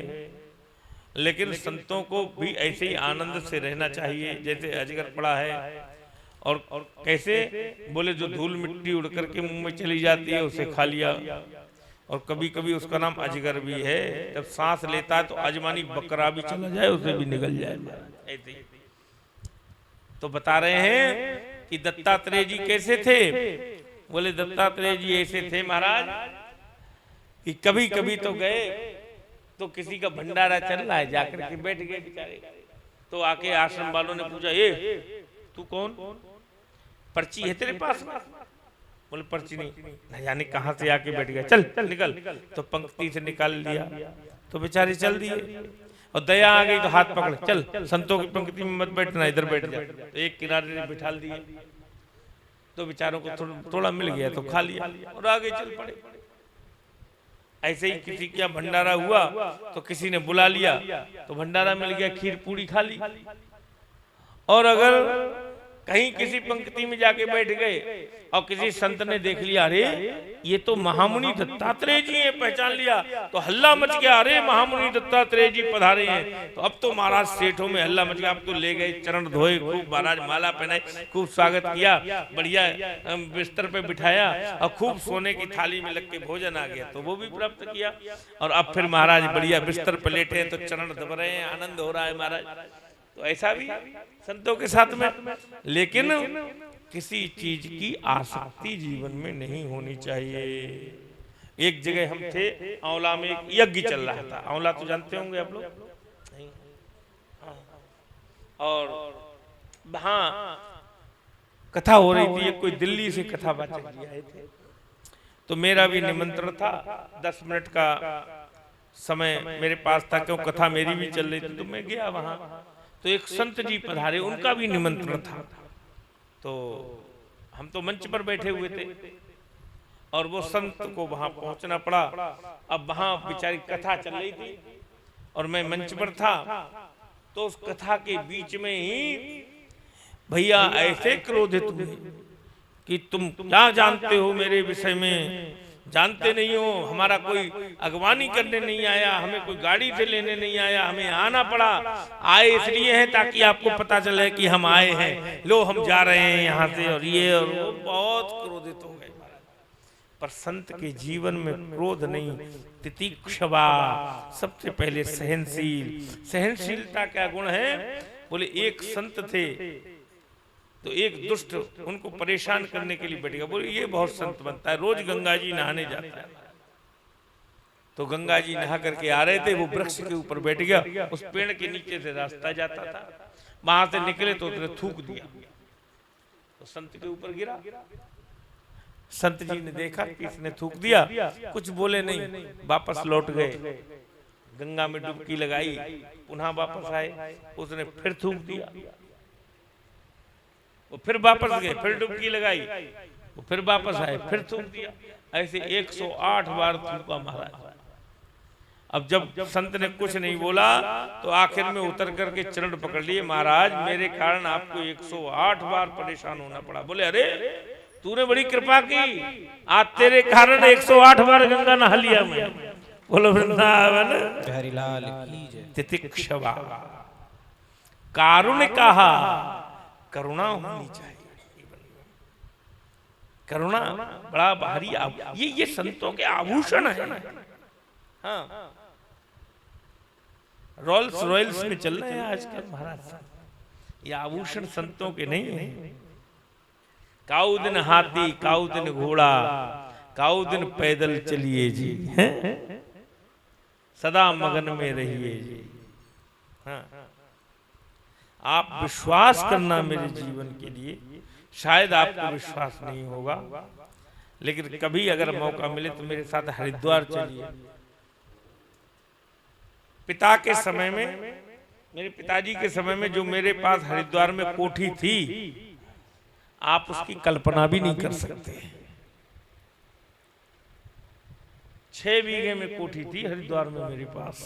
लेकिन संतों को भी ऐसे ही आनंद से रहना चाहिए जैसे अजगर पड़ा है। और कैसे? बोले जो धूल मिट्टी उड़ करके मुंह में चली जाती है उसे खा लिया। और कभी कभी उसका नाम अजगर भी है, जब सांस लेता है तो अजमानी बकरा भी चला जाए उसे भी निकल जाए। ऐसे ही तो बता रहे हैं कि दत्तात्रेय जी कैसे थे। बोले दत्तात्रेय जी ऐसे थे महाराज कि कभी कभी तो गए तो किसी का भंडारा चल रहा है, जाकर के बैठ गए बेचारे। तो आके आश्रम वालों ने पूछा, ए तू कौन? पर्ची है तेरे पास? बोले पर्ची नहीं। न जाने कहां से आके बैठ गया, चल चल निकल। तो पंक्ति से निकाल लिया तो बेचारे चल दिए। और दया आ गई तो हाथ पकड़, चल संतों की पंक्ति में मत बैठना, इधर बैठ जा। तो एक किनारे बिठा दिए तो बेचारों को थोड़ा मिल गया तो खा लिया और आगे चल पड़े। ऐसे ही किसी का भंडारा हुआ तो किसी ने बुला लिया तो भंडारा मिल गया, खीर पूरी खा ली। और अगर कहीं किसी पंक्ति में जाके बैठ गए और किसी संत ने देख लिया, अरे ये तो महामुनि दत्तात्रेय जी हैं, पहचान लिया, तो हल्ला मच गया, अरे महामुनि दत्तात्रेय जी पधारे हैं। तो अब तो महाराज सेठों में हल्ला मच गया। अब तो ले गए, चरण धोए, खूब महाराज माला पहनाई, खूब स्वागत किया, बढ़िया बिस्तर पे बिठाया और खूब सोने की थाली में लग के भोजन आ गया तो वो भी प्राप्त किया। और अब फिर महाराज बढ़िया बिस्तर पर लेटे हैं तो चरण दब रहे हैं, आनंद हो रहा है महाराज। तो ऐसा भी संतों के साथ में, लेकिन किसी चीज की आसक्ति जीवन में नहीं होनी चाहिए। एक जगह हम थे, आंवला में एक यज्ञ चल रहा था। आंवला तो जानते होंगे आप लोग? नहीं। हाँ। और हाँ, कथा हो रही थी, कोई दिल्ली से कथावाचक जी आए थे, तो मेरा भी निमंत्रण था। 10 मिनट का समय मेरे पास था, क्यों कथा मेरी भी चल रही थी। तो मैं गया वहां, तो एक संत जी पधारे, उनका भी निमंत्रण था। तो हम तो मंच पर बैठे हुए थे और वो संत को वहां पहुंचना पड़ा। अब वहां बेचारी कथा चल रही थी और मैं मंच पर था। तो उस कथा के बीच में ही भैया ऐसे क्रोधित हुए कि तुम क्या जानते हो मेरे विषय में? जानते नहीं हो, हमारा कोई अगवानी करने नहीं आया, हमें कोई गाड़ी से लेने नहीं आया, हमें आना पड़ा। आए इसलिए हैं ताकि आपको पता चले कि हम आए हैं, लो हम जा रहे हैं यहाँ से। और ये और वो बहुत क्रोधित हो गए। पर संत के जीवन में क्रोध नहीं, तितिक्षवा, सबसे पहले सहनशील। सहनशीलता क्या गुण है? बोले एक संत थे तो एक दुष्ट उनको परेशान करने के लिए बैठ गया। बोले ये बहुत संत बनता है, रोज गंगा जी नहाने जाता है। तो गंगा जी नहा करके आ रहे थे, वो वृक्ष के ऊपर बैठ गया, उस पेड़ के नीचे से रास्ता जाता था, वहां से निकले तो उसने थूक दिया, तो संत के ऊपर गिरा। संत जी ने देखा कि इसने थूक दिया, कुछ बोले नहीं, वापस लौट गए, गंगा में डुबकी लगाई, पुनः वापस आए, उसने फिर थूक दिया, वो फिर वापस गए, फिर डुबकी लगाई, वो फिर वापस आए, फिर थूक दिया। ऐसे 108 बार थूका महाराज। अब जब संत ने कुछ नहीं बोला तो आखिर में उतर करके चरण पकड़ लिए, महाराज मेरे कारण आपको 108 बार परेशान होना पड़ा। बोले अरे तूने बड़ी कृपा की, आज तेरे कारण 108 बार गंगा नहा लिया मैं। बोलो वृंदावन हरिलाल की जय। तितिक्षवा, कारुण्य कहा, करुणा होनी चाहिए। करुणा बड़ा भारी ये संतों के आभूषण है। हाँ, रोल्स रॉयल्स में चल रहे हैं आजकल महाराज, ये आभूषण संतों के नहीं है। काऊ दिन हाथी काऊ दिन घोड़ा काऊ दिन पैदल चलिए जी, हैं? सदा मगन में रहिए जी। हाँ। आप विश्वास करना मेरे जीवन के लिए, शायद आपको विश्वास नहीं होगा, लेकिन कभी अगर मौका मिले तो मेरे साथ हरिद्वार चलिए। पिता के समय में, मेरे पिताजी के समय में जो मेरे पास हरिद्वार में कोठी थी, आप उसकी कल्पना भी नहीं कर सकते। 6 बीघे में कोठी थी हरिद्वार में मेरे पास,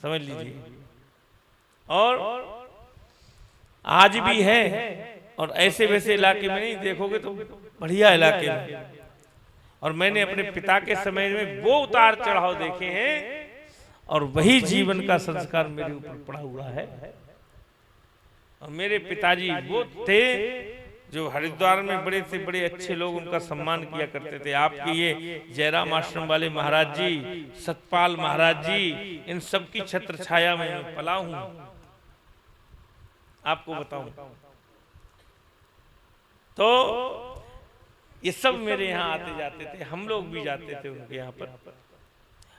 समझ लीजिए। और आज भी है, और ऐसे वैसे इलाके में नहीं देखोगे तो बढ़िया इलाके में। और मैंने अपने पिता के समय में वो उतार चढ़ाव देखे हैं, और वही जीवन का संस्कार मेरे ऊपर पड़ा हुआ है। और मेरे पिताजी वो थे जो हरिद्वार में बड़े से बड़े अच्छे लोग उनका सम्मान किया करते थे। आपके ये जयराम आश्रम वाले महाराज जी, सतपाल महाराज जी, इन सब की छत्र छाया में मैं पला हूं। आपको बताऊं तो ये सब मेरे यहाँ आते जाते थे, हम लोग भी जाते थे उनके यहाँ पर,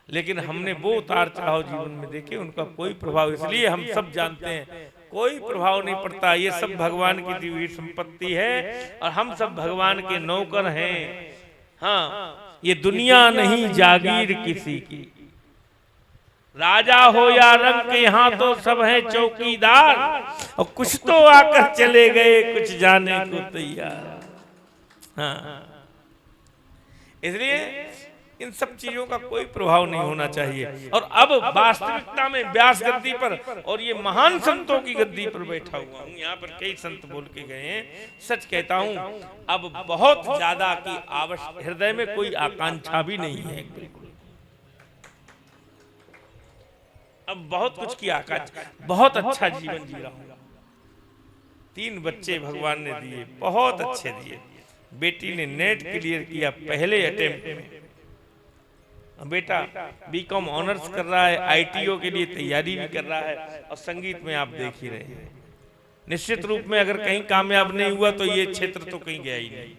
लेकिन हमने वो उतार चढ़ाव जीवन में देखे, उनका कोई प्रभाव, इसलिए हम सब जानते हैं कोई प्रभाव नहीं पड़ता। ये सब भगवान की दी हुई संपत्ति है, और हम सब भगवान के नौकर हैं। हाँ, ये दुनिया नहीं जागीर किसी की, राजा हो या रंक यहाँ तो सब है चौकीदार, और कुछ तो आकर चले गए कुछ जाने को तैयार। हाँ, इसलिए इन सब चीजों का कोई प्रभाव नहीं होना चाहिए। और अब वास्तविकता में व्यास गद्दी पर, और ये महान संतों की गद्दी पर बैठा हुआ हूँ, यहाँ पर कई संत बोल के गए हैं। सच कहता हूँ, अब बहुत ज्यादा की आवश्यक, हृदय में कोई आकांक्षा भी नहीं है बिल्कुल। अब बहुत कुछ की आकांक्षा, बहुत अच्छा जीवन जी रहा हूँ। 3 बच्चे भगवान ने दिए, बहुत अच्छे दिए। बेटी ने नेट क्लियर किया पहले अटेम्प्ट में, बेटा बीकॉम ऑनर्स कर रहा है, आईटीओ के लिए तैयारी भी कर रहा है, और संगीत में आप देख ही रहे हैं। निश्चित रूप में अगर कहीं कामयाब नहीं हुआ तो ये क्षेत्र तो कहीं गया ही नहीं।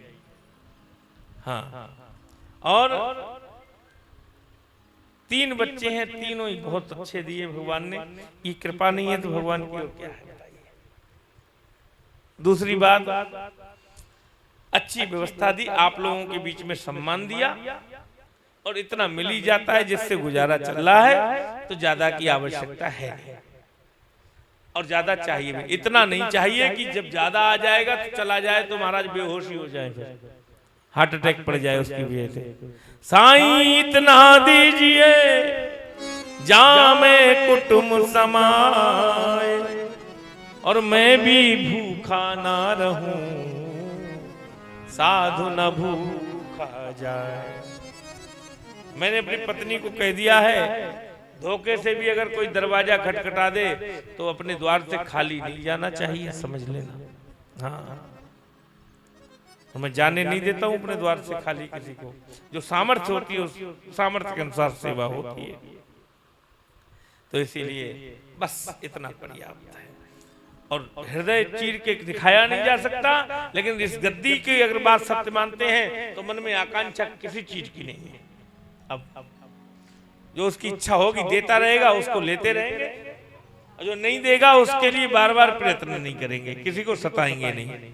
हाँ, और 3 बच्चे हैं, तीनों ही बहुत अच्छे दिए भगवान ने। ये कृपा नहीं है तो भगवान की और क्या है बताइए। दूसरी बात, अच्छी व्यवस्था दी, आप लोगों के बीच में सम्मान दिया, और इतना मिल ही जाता है जिससे गुजारा चल रहा है, तो ज्यादा की आवश्यकता है, और ज्यादा चाहिए भी। इतना नहीं चाहिए कि जब ज्यादा आ जाएगा तो चला जाए तो महाराज बेहोश ही हो जाए, फिर हार्ट अटैक पड़ जाए उसकी वजह से। साईं इतना दीजिए जामे कुटुंब समाए, और मैं भी भूखा ना रहूं, साधु न भूखा जाए। मैंने अपनी पत्नी को कह दिया है, धोखे से भी अगर कोई दरवाजा खटखटा दे तो अपने द्वार से खाली नहीं जाना चाहिए, समझ लेना। हाँ, तो मैं जाने नहीं देता हूं अपने द्वार से खाली किसी को। जो सामर्थ्य होती है उस सामर्थ्य के अनुसार सेवा होती है। तो इसीलिए बस इतना पर्याप्त है। और हृदय चीर के दिखाया नहीं जा सकता, लेकिन इस गद्दी की अगर बात सत्य मानते हैं तो मन में आकांक्षा किसी चीज की नहीं है। अब जो उसकी इच्छा होगी देता रहेगा, उसको लेते रहेंगे, और जो नहीं देगा उसके लिए बार बार प्रयत्न नहीं करेंगे, किसी को सताएंगे नहीं।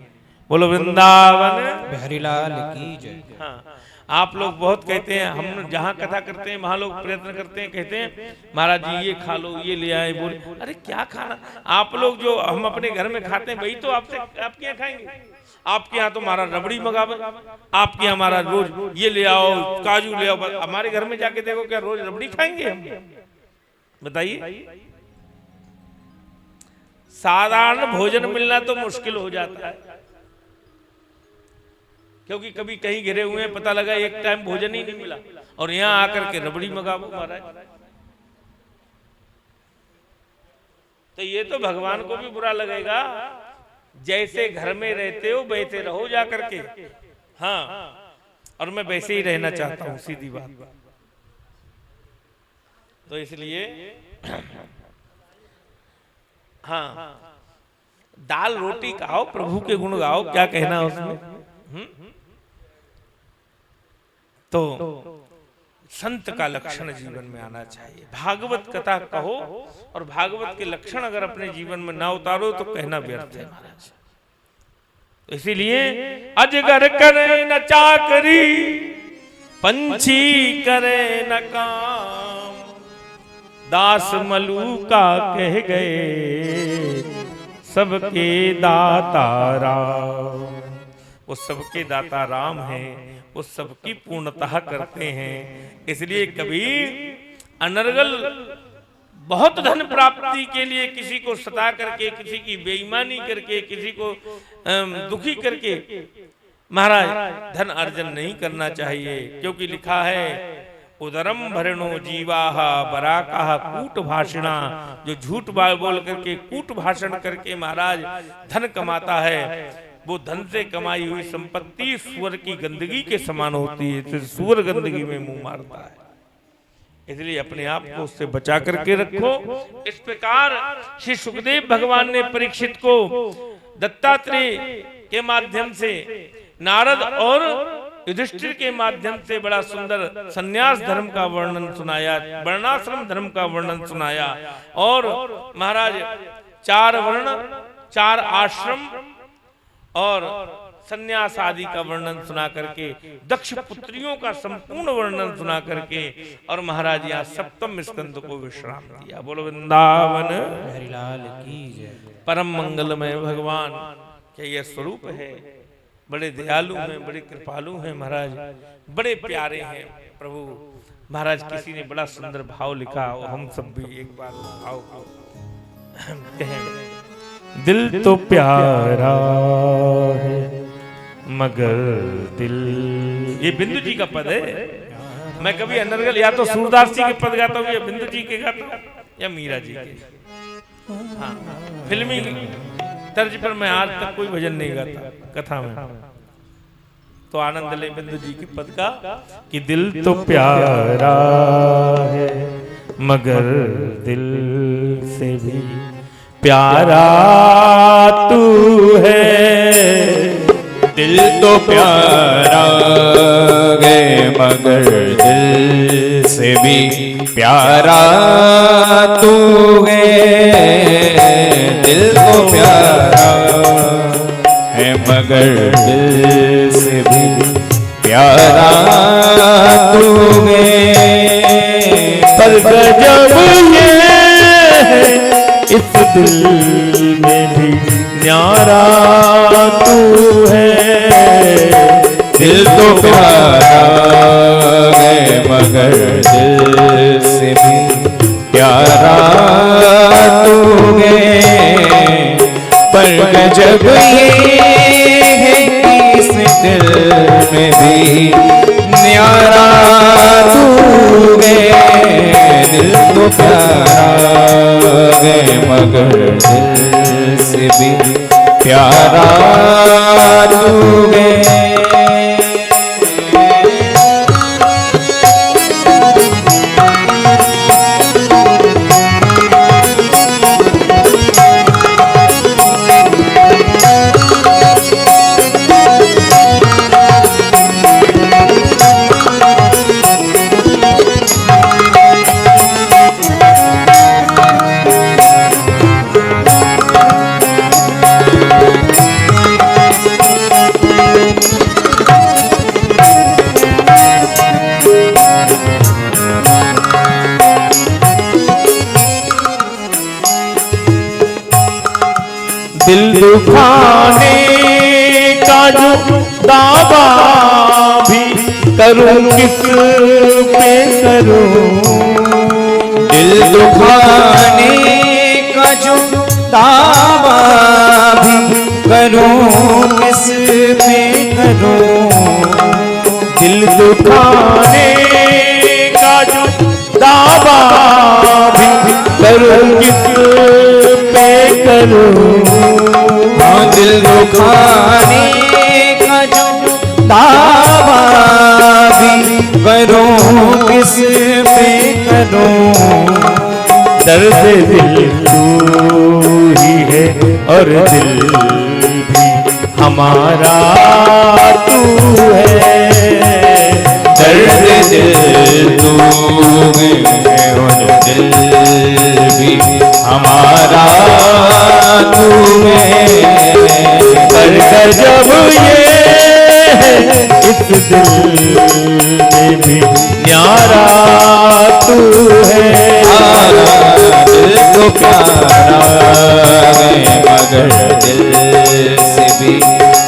बोलो वृंदावन बिहारी लाल की जय। हाँ, आप लोग बहुत कहते हैं, हम जहाँ कथा करते हैं वहां लोग प्रयत्न करते हैं, कहते हैं महाराज जी ये खा लो, ये ले आए, बोले अरे क्या खाना। आप लोग जो हम अपने घर में खाते हैं वही तो आपसे आपके यहाँ खाएंगे। आपके यहाँ तो हमारा रबड़ी मंगावे, आपके यहाँ हमारा रोज ये ले आओ, काजू ले आओ। हमारे घर में जाके देखो क्या रोज रबड़ी खाएंगे हम? बताइए। साधारण भोजन मिलना तो मुश्किल हो जाता है, क्योंकि कभी कहीं घिरे हुए हैं, पता लगा एक टाइम भोजन ही नहीं मिला, और यहाँ आकर के रबड़ी मंगाओ महाराज। तो ये तो भगवान को भी बुरा लगेगा। जैसे घर में रहते हो वैसे रहो जा करके। हाँ, और मैं वैसे ही रहना चाहता हूं, सीधी बात। तो इसलिए हाँ, दाल रोटी खाओ, प्रभु के गुण गाओ, क्या कहना उसमें। तो संत का लक्षण जीवन में आना चाहिए। भागवत कथा कहो और भागवत के लक्षण अगर अपने जीवन में ना उतारो तो कहना व्यर्थ है महाराज। तो इसीलिए अजगर करे न चाकरी, पंछी करे न काम, दास मलूका कह गए सबके दाता राम। वो सबके दाता राम हैं, वो सबकी पूर्णतः करते हैं। इसलिए कभी अनर्गल बहुत धन प्राप्ति के लिए किसी को सता करके, किसी की बेईमानी करके, किसी को दुखी करके महाराज धन अर्जन नहीं करना चाहिए। क्योंकि लिखा है उदरम भरणो जीवाह बराकाह कूट भाषणा, जो झूठ बोल करके कूट भाषण करके महाराज धन कमाता है, वो धन से कमाई हुई संपत्ति सुअर की गंदगी के समान होती है। तो सुअर गंदगी में मुंह मारता है। इसलिए अपने आप को उससे बचा करके रखो। इस प्रकार श्री सुखदेव भगवान ने परीक्षित को दत्तात्रेय के माध्यम से, नारद और युधिष्ठिर के माध्यम से बड़ा सुंदर संन्यास धर्म का वर्णन सुनाया, वर्णाश्रम धर्म का वर्णन सुनाया। और महाराज 4 वर्ण 4 आश्रम और संन्यास आदि का वर्णन सुना करके, दक्ष पुत्रियों का संपूर्ण वर्णन सुना करके, और महाराज यहाँ 7वें स्कंद को विश्राम दिया। बोलो वृंदावन हरिलाल की जय। परम मंगलमय भगवान के यह स्वरूप है। बड़े दयालु हैं, बड़े कृपालु हैं महाराज, बड़े प्यारे हैं प्रभु महाराज। किसी ने बड़ा सुंदर भाव लिखा, और हम सब भी एक बार भाव को कहें। दिल तो प्यारा है मगर दिल, ये बिंदु जी का पद है। मैं कभी अनर्गल या तो सूरदास जी के पद गाता हूँ, या बिंदु जी के गाता हूँ, या मीरा जी के। हाँ, फिल्मी तर्ज पर मैं आज तक कोई भजन नहीं गाता कथा में। तो आनंद ले बिंदु जी के पद का कि दिल तो प्यारा है मगर दिल से भी प्यारा तू है। दिल तो प्यारा है मगर दिल से भी प्यारा तू है। दिल तो प्यारा है मगर दिल से भी प्यारा तू है। पर गजब ये है इस दिल में भी न्यारा तू है। दिल तो प्यारा है मगर दिल से भी प्यारा तू है। पर गजब ये है कि इस दिल में भी न्यारा तू है। दिल तो प्यारा है मगर दिल से भी प्यारा तू है। दिल दुखाने का जो दावा भी करूं किस पे करूं। दिल दुखाने का जो दावा भी करूं किस पे करूं। दिल दुखाने का जो दावा भी करूं किस पे करूं। हाँ, दिल दुखाने का जो दावा भी करूं किस पे करूं। दर्द दिल तू ही है और दिल भी हमारा तू है। दर्द दिल तू है और दिल भी हमारा तू है। पर जब ये इस दिल में भी न्यारा तू है। दिल तो प्यारा है मगर दिल से भी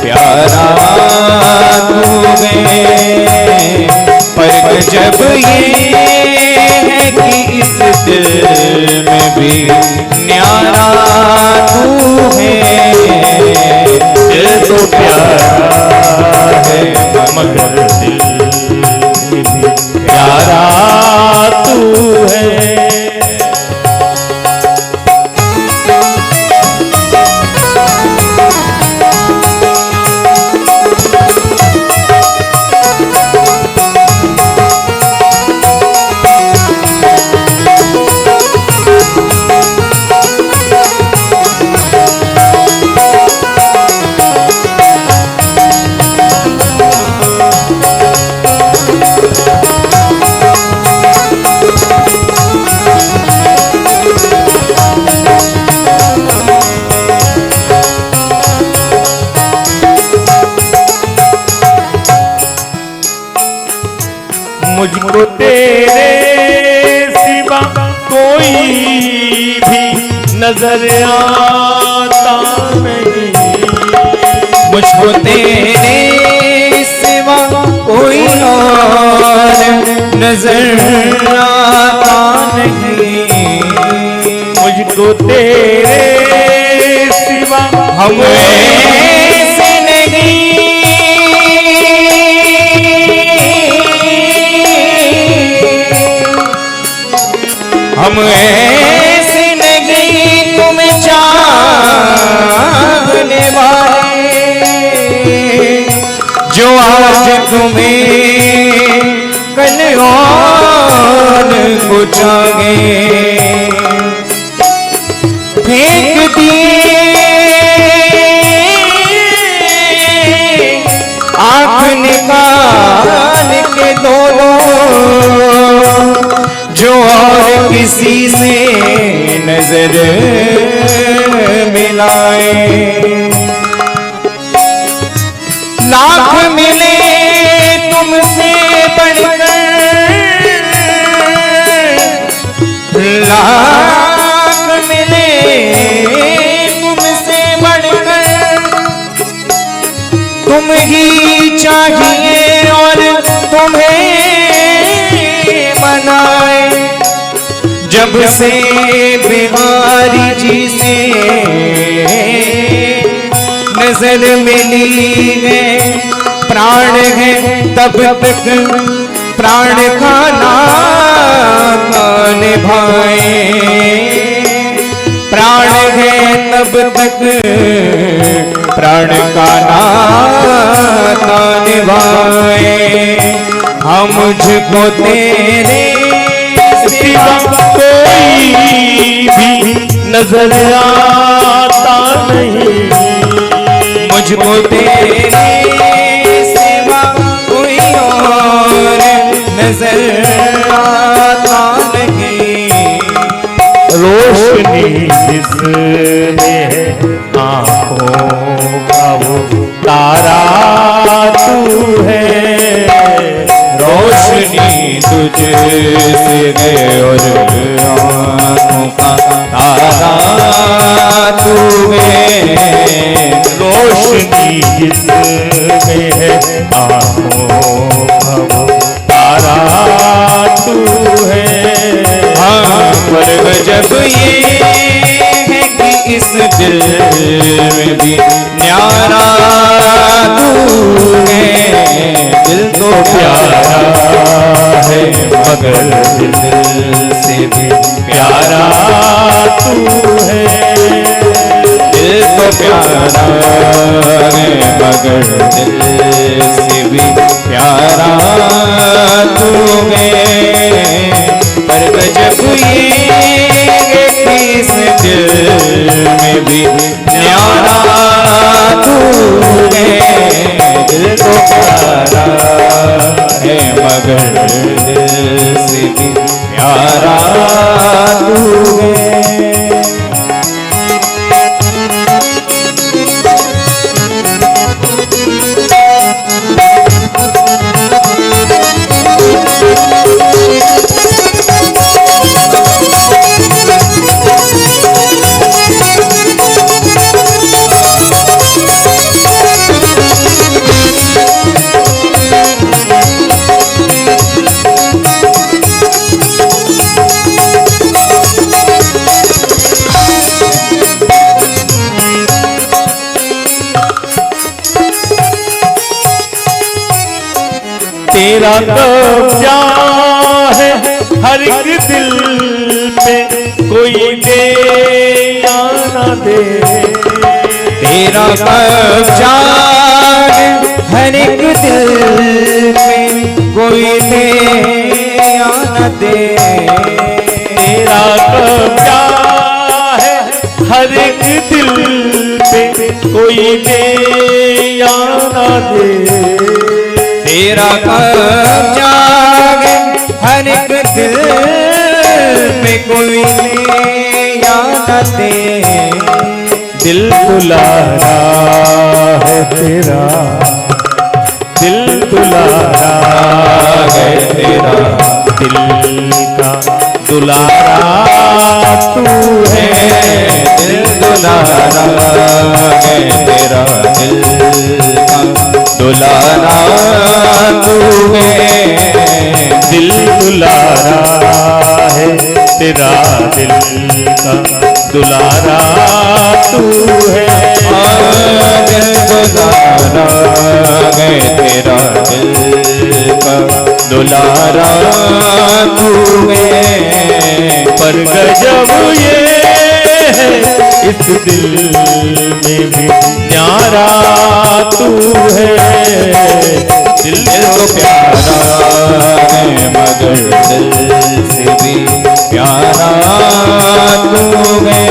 प्यारा तू है। पर जब ये है कि इस दिल में भी न्यारा तू है। दिल तो प्यारा है मगर दिल से भी प्यारा तू है। मुझको तेरे सिवा कोई भी नजर आता नहीं। मुझको तेरे सिवा कोई और नजर आता नहीं। मुझको तेरे सिवा हमें से नहीं। हम ऐसे नहीं तुम चाहने वाले जो आज तुम्हें कल और को चाहे। फेंक दिए आँख निकाल के दोनों जो और किसी से नजर मिलाए। लाख मिले तुमसे बढ़कर, लाख मिले तुमसे बढ़कर तुम ही चाहिए और तुम्हें बनाए। जब से बिहारी जी से नजर मिली है प्राण है तब तक प्राण का नाता निभाए। प्राण है तब तक प्राण का नाता निभाए। हम मुझको तेरे सिवा कोई भी नजर आता नहीं। मुझको तेरे सिवा कोई और नजर आता नहीं। रोशनी जिसमें है आँखों का वो तारा तू है। रोशनी तुझसे है और आँखों का तारा तू है। रोशनी जिसमें है आँखों का वो तारा तू है। हाँ पर जब ये है कि इस दिल में भी न्यारा तू है। दिल तो प्यारा है मगर दिल से भी प्यारा तू है। दिल तो प्यारा है मगर दिल से भी प्यारा तू है। पर जब ये इस दिल में भी तेरा कब्जा है हर एक दिल पे, कोई दे या ना दे। तेरा कब्जा हर एक दिल में, कोई दे या न दे। तेरा कब्जा है हर एक दिल पे, कोई दे या ना दे। तेरा कब्जा हर एक दिल में, कोई दे या न दे। दिल दुलारा है तेरा, दिल दुलारा है तेरा, दिल का दुलारा तू है। दिल दुलारा है तेरा, दिल का दुलारा तू है। दिल दुलारा है तेरा, दिल का दुलारा तू है। दिल दुलारा है तेरा, दिल का दुलारा तू है। पर गजब ये है इस दिल में भी न्यारा तू है। दिल तो प्यारा है मगर दिल से भी प्यारा तू है।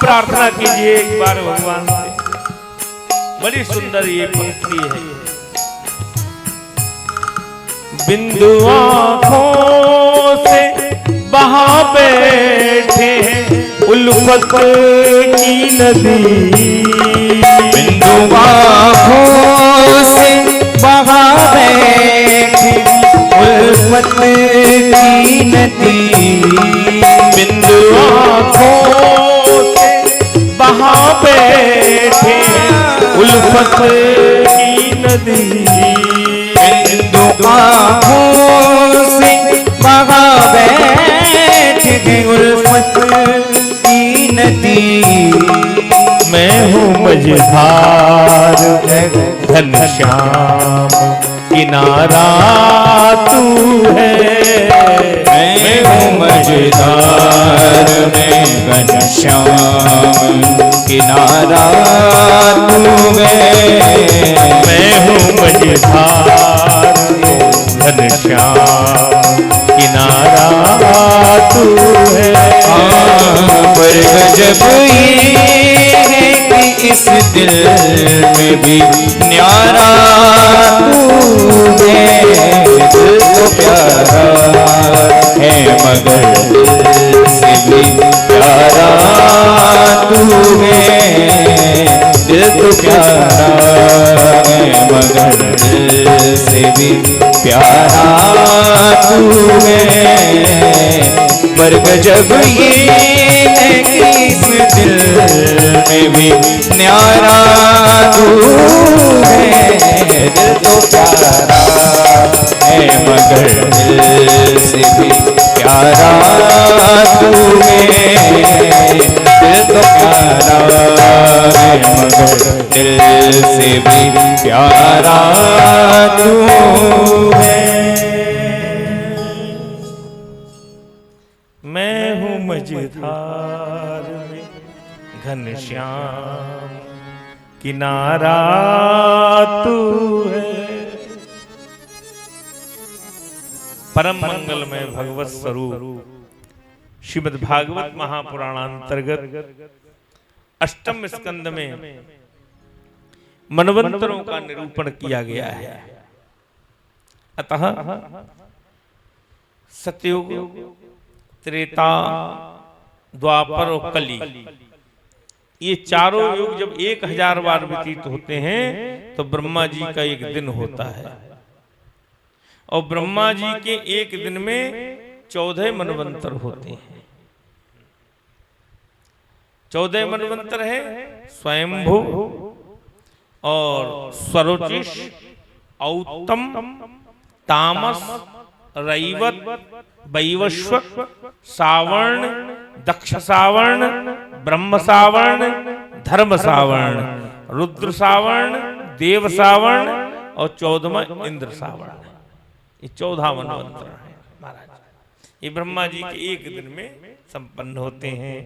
प्रार्थना कीजिए एक बार भगवान से। बड़ी सुंदर ये पंक्ति है। बिंदु आँखों से बहा बैठे उल्फत की नदी। बिंदु आँखों से बहा बैठे उल्फत की नदी। बिंदु आँखों बहा बैठे उल्फत की नदी। बिंदु आँखों से बहा बैठे उल्फत की नदी। मैं हूँ मझधार घनश्याम किनारा तू है। मैं हूँ मझधार में घनश्याम किनारा तू है। मैं हूँ मझधार घनश्याम किनारा तू है। पर गजब ये है कि इस दिल में भी न्यारा तू है। दिल तो प्यारा है मगर दिल से भी प्यारा तू है। दिल तो प्यारा है मगर दिल से भी प्यारा तू है। पर गजब ये है कि इस दिल में भी न्यारा तू है। दिल तो प्यारा है मगर दिल से भी प्यारा तू है। दिल तो प्यारा है मगर दिल से भी प्यारा तू है। मैं हूँ मझधार में घनश्याम किनारा तू है। परम मंगल में भगवत स्वरूप श्रीमद् भागवत महापुराणांतर्गत अष्टम स्कंद में मनवंतरों का निरूपण किया गया है। अतः सतयुग, त्रेता, द्वापर और कली, ये चारों युग जब 1000 बार व्यतीत होते हैं तो ब्रह्मा जी का एक दिन होता है। और ब्रह्मा जी के एक दिन में 14 मनवंतर होते हैं। 14 मनवंतर है स्वयंभू और स्वरोचिष, औत्तम, तामस, रैवत, वैवस्वत, सावर्ण, दक्ष सावर्ण, ब्रह्म सावर्ण, धर्म सावर्ण, रुद्र सावर्ण, देव सावर्ण और 14वां इंद्र सावर्ण। ये 14 मनवंतर है महाराज। ये ब्रह्मा जी के एक दिन में संपन्न होते हैं।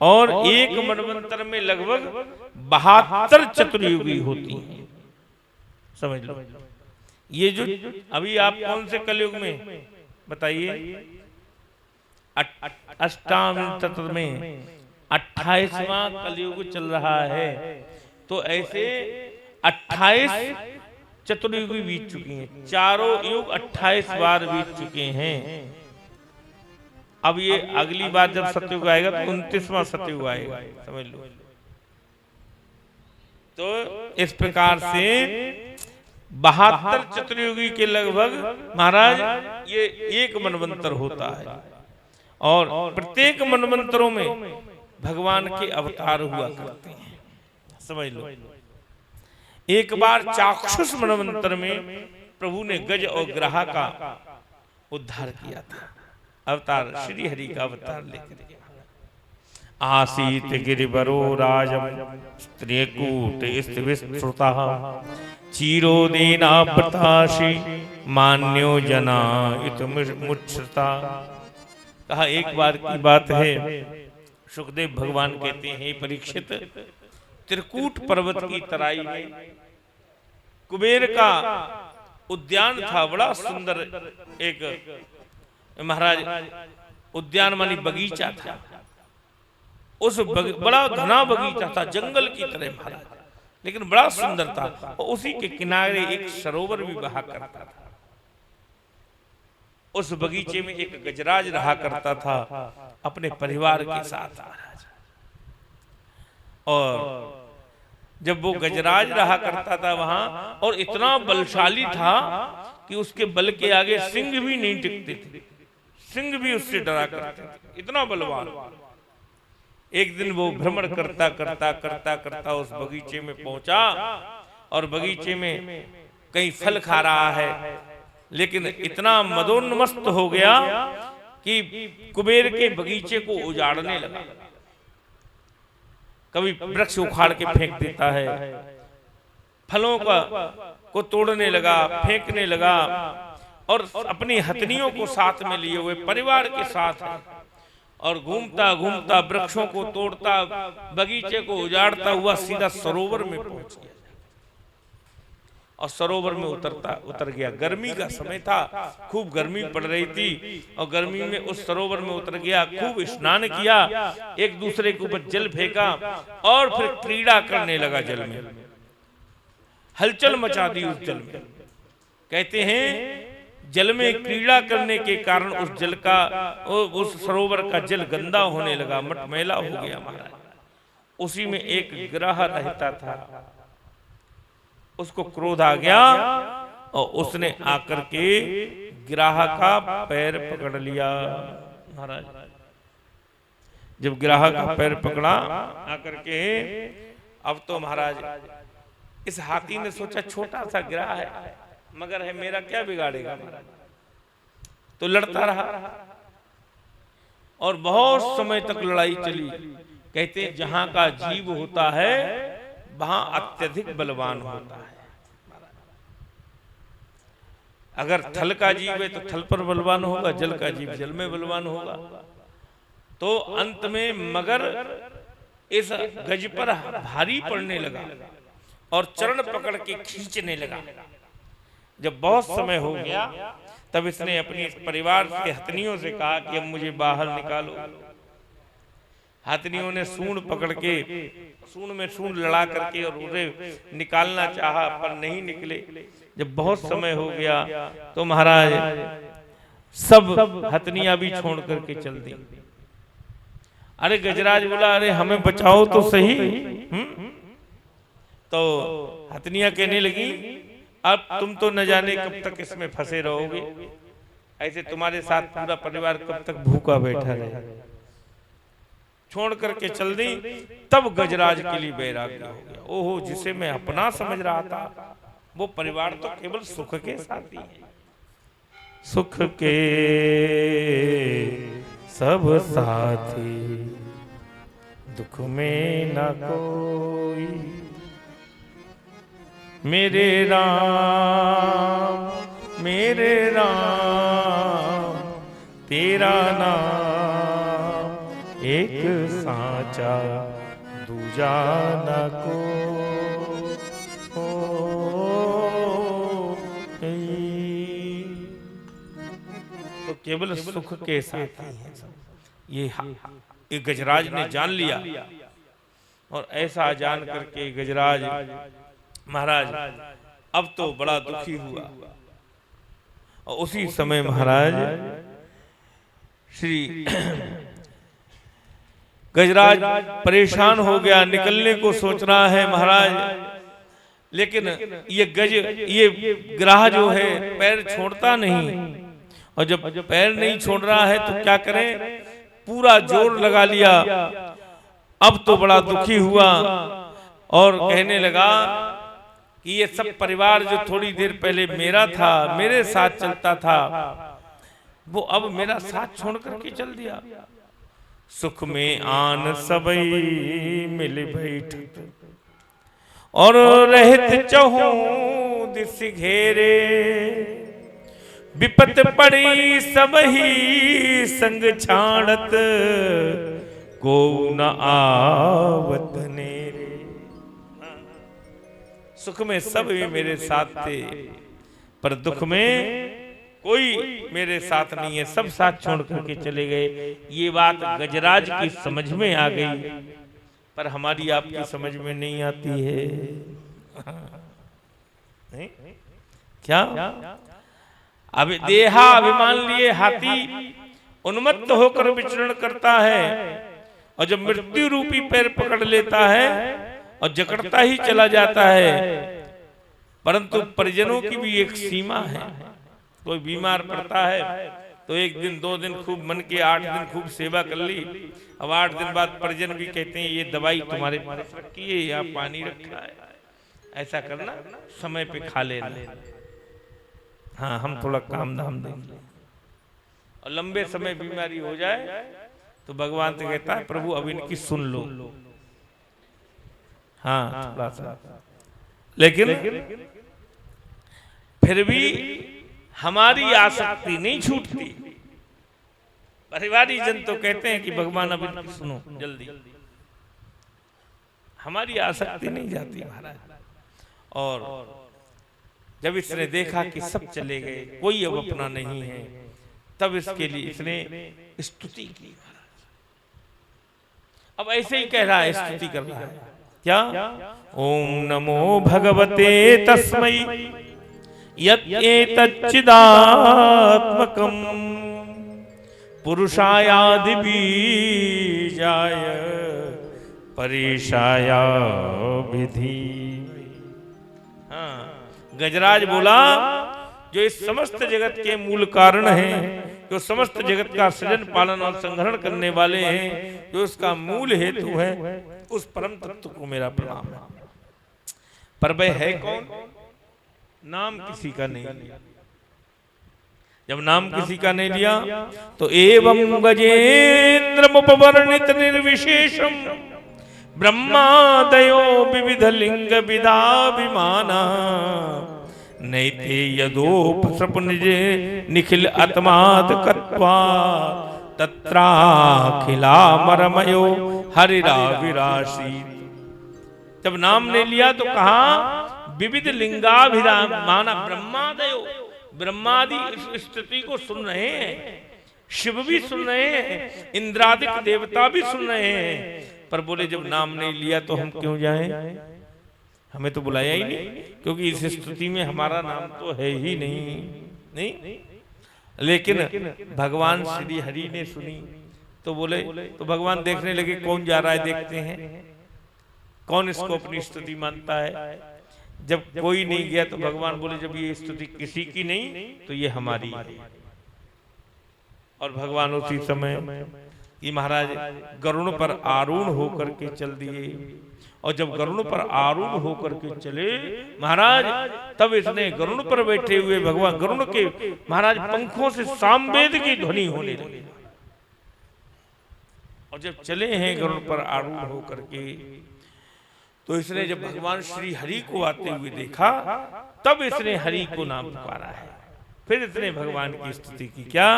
और एक मनवंतर में लगभग 72 चतुर्युगी होती हैं। समझ लो। ये जो अभी आप कौन से कलयुग में बताइए, अष्टाम तत्व में 28वां कलयुग चल रहा है। तो ऐसे 28 चतुर्युगी बीत चुकी हैं। चारों युग 28 बार बीत चुके हैं। अब ये अगली बार जब सतयुग आएगा तो 29वां सतयुग आएगा, समझ लो। तो इस प्रकार से 72 चतुर्युगी के लगभग महाराज ये एक मनवंतर होता है। और प्रत्येक मनवंतरों में भगवान के अवतार हुआ करते हैं, समझ लो। एक बार चाक्षुष मनवंतर में प्रभु ने गज और ग्राह का उद्धार किया था। अवतार श्री हरि का अवतार लेकर आसीत गिरिवरो राजम स्त्रीकूट स्थिविस्तृता चीरोदेना प्रताशी मान्यो जना इतमुच्छ्रिता। कहा एक बार की बात है, सुखदेव भगवान कहते हैं परीक्षित, त्रिकूट पर्वत की तराई में कुबेर का उद्यान था। बड़ा सुंदर एक महाराज उद्यान मानी बगीचा था। उस बड़ा घना बगीचा था, जंगल की तरह महाराज, लेकिन बड़ा सुंदर था। और उसी के किनारे एक सरोवर भी बहा करता था। उस बगीचे में एक गजराज रहा करता था अपने परिवार के साथ महाराज। और जब वो गजराज रहा करता था वहां, और इतना बलशाली था कि उसके बल के आगे सिंह भी नहीं टिकते थे। सिंह भी उससे डरा करते थे, इतना बलवान। एक दिन वो भ्रमण करता करता करता करता उस बगीचे में पहुंचा। और बगीचे में कहीं फल खा रहा है, लेकिन इतना मदोन्मस्त हो गया कि कुबेर के बगीचे को उजाड़ने लगा। कभी वृक्ष उखाड़ के फेंक देता है, फलों को तोड़ने लगा, फेंकने लगा। और अपनी हथनियों को साथ में लिए हुए परिवार के साथ, और घूमता घूमता वृक्षों को तोड़ता, बगीचे को उजाड़ता हुआ सीधा सरोवर में पहुंच गया। और सरोवर में उतर गया। गर्मी का समय था, खूब गर्मी पड़ रही थी। और गर्मी में उस सरोवर में उतर गया, खूब स्नान किया, एक दूसरे के ऊपर जल फेंका और फिर क्रीड़ा करने लगा जल में। हलचल मचा दी उस जल में। कहते हैं जल में क्रीड़ा करने के कारण उस जल का, उस सरोवर का जल गंदा होने लगा, मटमैला हो गया महाराज। उसी में एक ग्राह रहता था, उसको क्रोध आ गया और उसने आकर के ग्राह का पैर पकड़ लिया महाराज। जब ग्राह का पैर पकड़ा आकर के, अब तो महाराज इस हाथी ने सोचा छोटा सा ग्राह है, मगर है, मेरा क्या बिगाड़ेगा महाराज। तो लड़ता रहा और बहुत समय तक लड़ाई चली। कहते हैं जहां का जीव होता है वहां अत्यधिक बलवान होता है। अगर थल का जीव है तो थल पर बलवान होगा, जल का जीव जल में बलवान होगा। तो अंत में मगर इस गज पर भारी पड़ने लगा और चरण पकड़ के खींचने लगा। जब बहुत समय हो गया तब इसने अपने परिवार के हथनियों से कहा कि अब मुझे बाहर निकालो। हाथनियों ने सूंड पकड़ के सूंड में सूंड लड़ा करके और उसे निकालना चाहा, पर नहीं निकले। जब बहुत समय हो गया तो महाराज सब हथनियां भी छोड़ करके चल दी। अरे गजराज बोला, अरे हमें बचाओ तो सही। तो हथनियां कहने लगी, अब तुम तो न जाने कब तक इसमें फंसे रहोगे, ऐसे तुम्हारे साथ पूरा परिवार कब तक भूखा बैठा रहे। छोड़ करके चल दी। तब गजराज के लिए वैराग्य हो गया। ओहो, जिसे मैं अपना समझ रहा था वो परिवार तो केवल सुख के साथी है। सुख के सब साथी, दुख में न कोई। मेरे राम तेरा नाम एक साचा, दूजा न को। तो केवल सुख के साथ ये गजराज ने जान लिया। और ऐसा जान करके गजराज महाराज अब तो बड़ा दुखी हुआ। और उसी समय महाराज श्री गजराज परेशान हो गया, निकलने को सोच रहा है महाराज। लेकिन ये ग्राह जो है पैर छोड़ता नहीं, और जब पैर नहीं छोड़ रहा है तो क्या करें, पूरा जोर लगा लिया। अब तो बड़ा दुखी हुआ और कहने लगा कि ये सब परिवार जो थोड़ी देर पहले मेरा था, मेरे साथ चलता था, वो अब मेरा साथ छोड़ करके चल दिया। सुख में आन सबई मिल बैठत, और रहत चहु दिस घेरे। विपत पड़ी सबही संग छाड़त, को न आवत नेरे। सुख में सब भी मेरे साथ थे, पर दुख में कोई मेरे साथ नहीं है, सब साथ छोड़ करके चले गए। ये बात गजराज की समझ में आ गई, पर हमारी आपकी समझ में नहीं आती है। नहीं? क्या अब देहा अभिमान लिए हाथी उन्मत्त होकर विचरण करता है, और जब मृत्यु रूपी पैर पकड़ लेता है और जकड़ता ही चला जाता है। परंतु परिजनों की भी एक सीमा है। कोई बीमार पड़ता है तो 1 दिन 2 दिन खूब मन के, 8 दिन खूब सेवा कर ली। अब 8 दिन बाद परिजन भी कहते हैं ये दवाई तुम्हारे पास रखी है या पानी रखा है, ऐसा करना, समय पे खा लेना। हाँ, हम थोड़ा काम धाम देंगे। और लंबे समय बीमारी हो जाए तो भगवान तो कहता है प्रभु अब इनकी सुन लो। हाँ, थोड़ा सा। लेकिन फिर भी हमारी आसक्ति नहीं छूटती। परिवारी जन तो कहते हैं कि भगवान अब इनकी सुनो जल्दी, हमारी आसक्ति नहीं जाती महाराज। और जब इसने देखा कि सब चले गए, कोई अब अपना नहीं है, तब इसके लिए इसने स्तुति की। अब ऐसे ही कह रहा है, स्तुति कर रहा है। क्या? ओम नमो भगवते तस्मै यत् एतच्चिदात्मकम् पुरुषायादि बीजाय परेशाय विधि। हाँ, गजराज बोला जो इस समस्त जगत के मूल कारण हैं, जो समस्त जगत का सृजन पालन और संग्रहण करने वाले हैं, जो इसका मूल हेतु है, उस परम तत्व को मेरा प्रणाम है। पर वह है कौन? नाम किसी का नहीं लिया। जब नाम किसी का नहीं लिया तो एवं गजेंद्र उपवर्णित निर्विशेषम ब्रह्मादयो विविध लिंग विधाभिमाना नैते यदोपसृपनिजे निखिल आत्माद कत्वा तत्राखिलामरमयो हरिराविराशी। जब नाम ले लिया तो कहा विविध लिंगाभिराम माना ब्रह्मादयो, ब्रह्मादि इस स्तुति को सुन रहे हैं। शिव भी सुन रहे हैं, इंद्रादिक देवता भी सुन रहे हैं, पर बोले जब नाम नहीं लिया तो हम क्यों जाएं? हमें तो बुलाया ही नहीं, क्योंकि इस स्तुति में हमारा नाम तो है ही नहीं। लेकिन भगवान श्री हरि ने सुनी तो बोले, तो भगवान देखने लगे कौन जा रहा है, देखते हैं कौन इसको अपनी स्तुति मानता है। जब कोई नहीं गया तो भगवान बोले जब ये स्तुति किसी की नहीं तो ये हमारी है। और भगवान उसी समय ये महाराज गरुड़ पर आरूढ़ होकर के चल दिए, और जब गरुड़ पर आरूढ़ होकर के चले महाराज, तब इसने गरुड़ पर बैठे हुए भगवान गरुड़ के महाराज पंखों से सामवेद की ध्वनि होने लगी। और जब चले हैं गरुड़ पर आरूढ़ होकर के, तो इसने जब भगवान श्री हरि को आते हुए देखा, तब इसने हरि को नाम पुकारा है। फिर इसने भगवान की स्तुति की, क्या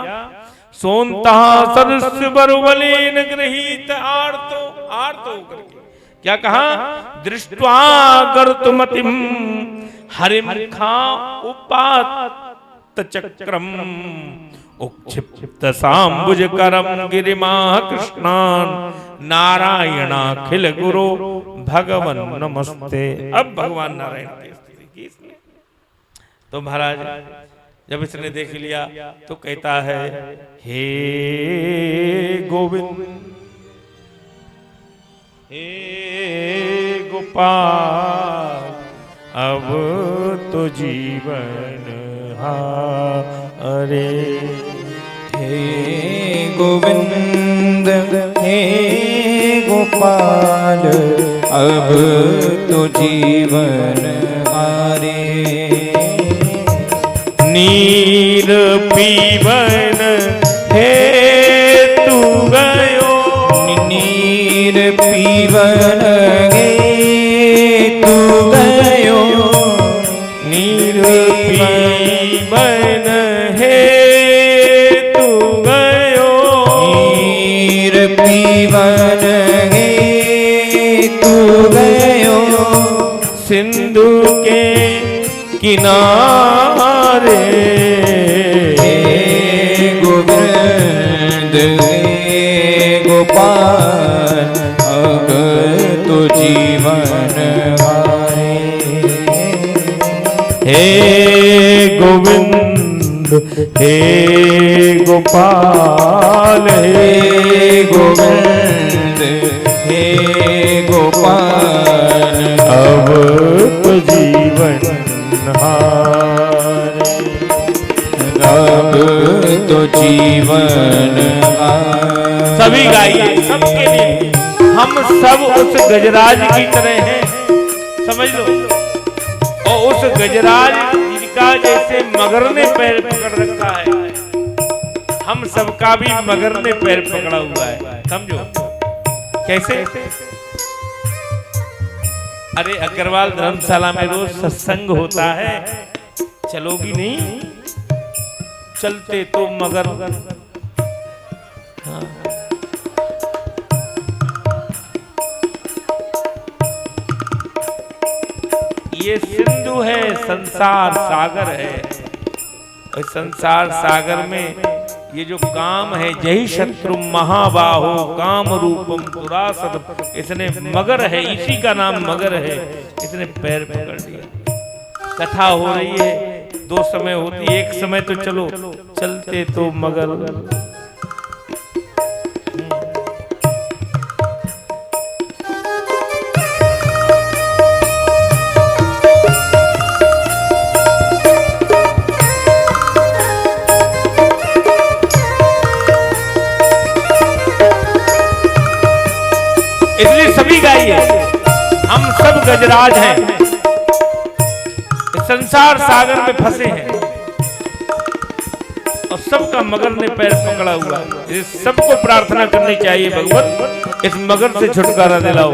सोनता सदस्य बरुवलेन गृहीत आर्तो करके क्या कहा, दृष्ट्वा गर्तुमतिम हरिम खा उपात चक्रम उक्षिप्त सांबुज करम गिरिमा कृष्णान नारायणाखिल गुरु भगवन नमस्ते। अब भगवान नारायण की स्तुति की इसने। तो महाराज जब इसने देख लिया तो कहता है, हे गोविंद हे गोपाल अब तो जीवन हारे। हे गोविंद हे गोपाल अब तो जीवन हारे। नीर पीवन हे तू गयो, नीर पीवन गे तू गयो, नीर पीवन हे तू गयो, नीर पीवन गे तू गयो, सिंधु के किनारे। हे गोविंद हे गोपाल अब तो जीवन हारे। हे गोविंद हे गोपाल हे गोविंद हे गोपाल अब तो जीवन हारे। अब तो जीवन हारे। सभी गाइए, सबके लिए। हम सब उस गजराज की तरह हैं, समझ लो। और उस गजराज जिनका जैसे मगर ने पैर पकड़ रखा है, हम सबका भी मगर ने पैर पकड़ा हुआ है। समझो कैसे? अरे अग्रवाल धर्मशाला में रोज सत्संग होता है, चलोगी नहीं? चलते तो मगर हाँ। ये सिंधु है, संसार सागर है। और संसार सागर में ये जो काम है, जही शत्रु महाबाहो काम रूपम दुरासद, इसने मगर है, इसी का नाम मगर है, इसने पैर पकड़ लिया। कथा हो रही है, दो समय होती, एक समय तो चलो चलते तो मगर। इसलिए सभी गाइए, हम सब गजराज हैं, संसार सागर में फंसे हैं, और सबका मगर ने पैर पकड़ा हुआ है। सबको प्रार्थना करनी चाहिए, भगवत इस मगर से छुटकारा दिलाओ।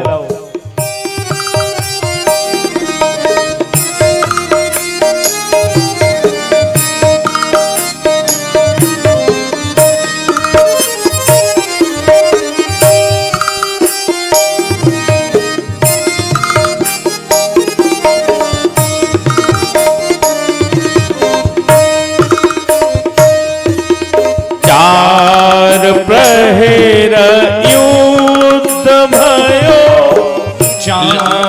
जा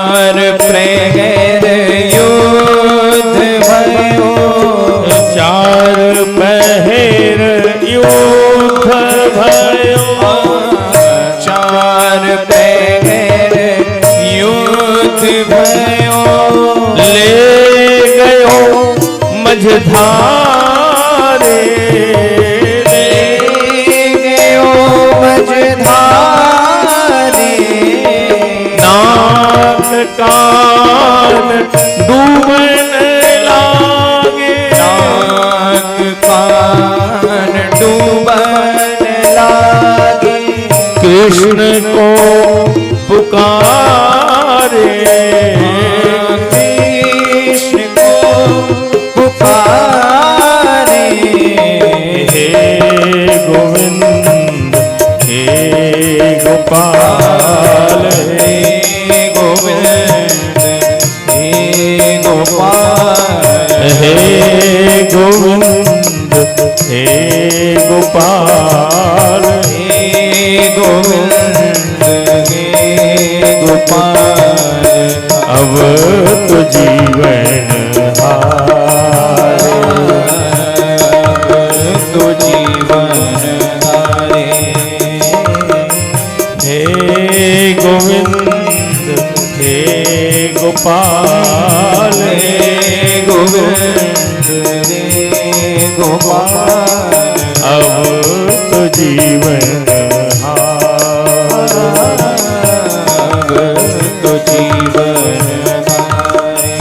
चार प्रहर युद्ध भयो, चार पहर युद्ध भयो, चार प्रहर युद्ध भयो, ले गयो मझधारे, ले गयो मझधारे, नाक कान डूबन लागे, नाक कान डूबन लागे, कृष्ण को पुकारे, कृष्ण को पुकारे, हे गोविंद हे गोपाल, हे गोविंद हे गोपाल, हे गोविंद हे गोपाल, हे गोविंद हे गोपाल, अब तो जीवन हारे, तो जीवन हारे, हे गोविंद हे गोपाल, हे गोविंद हे गोपाल, अब तो जीवन हारे, अब तो जीवन हारे।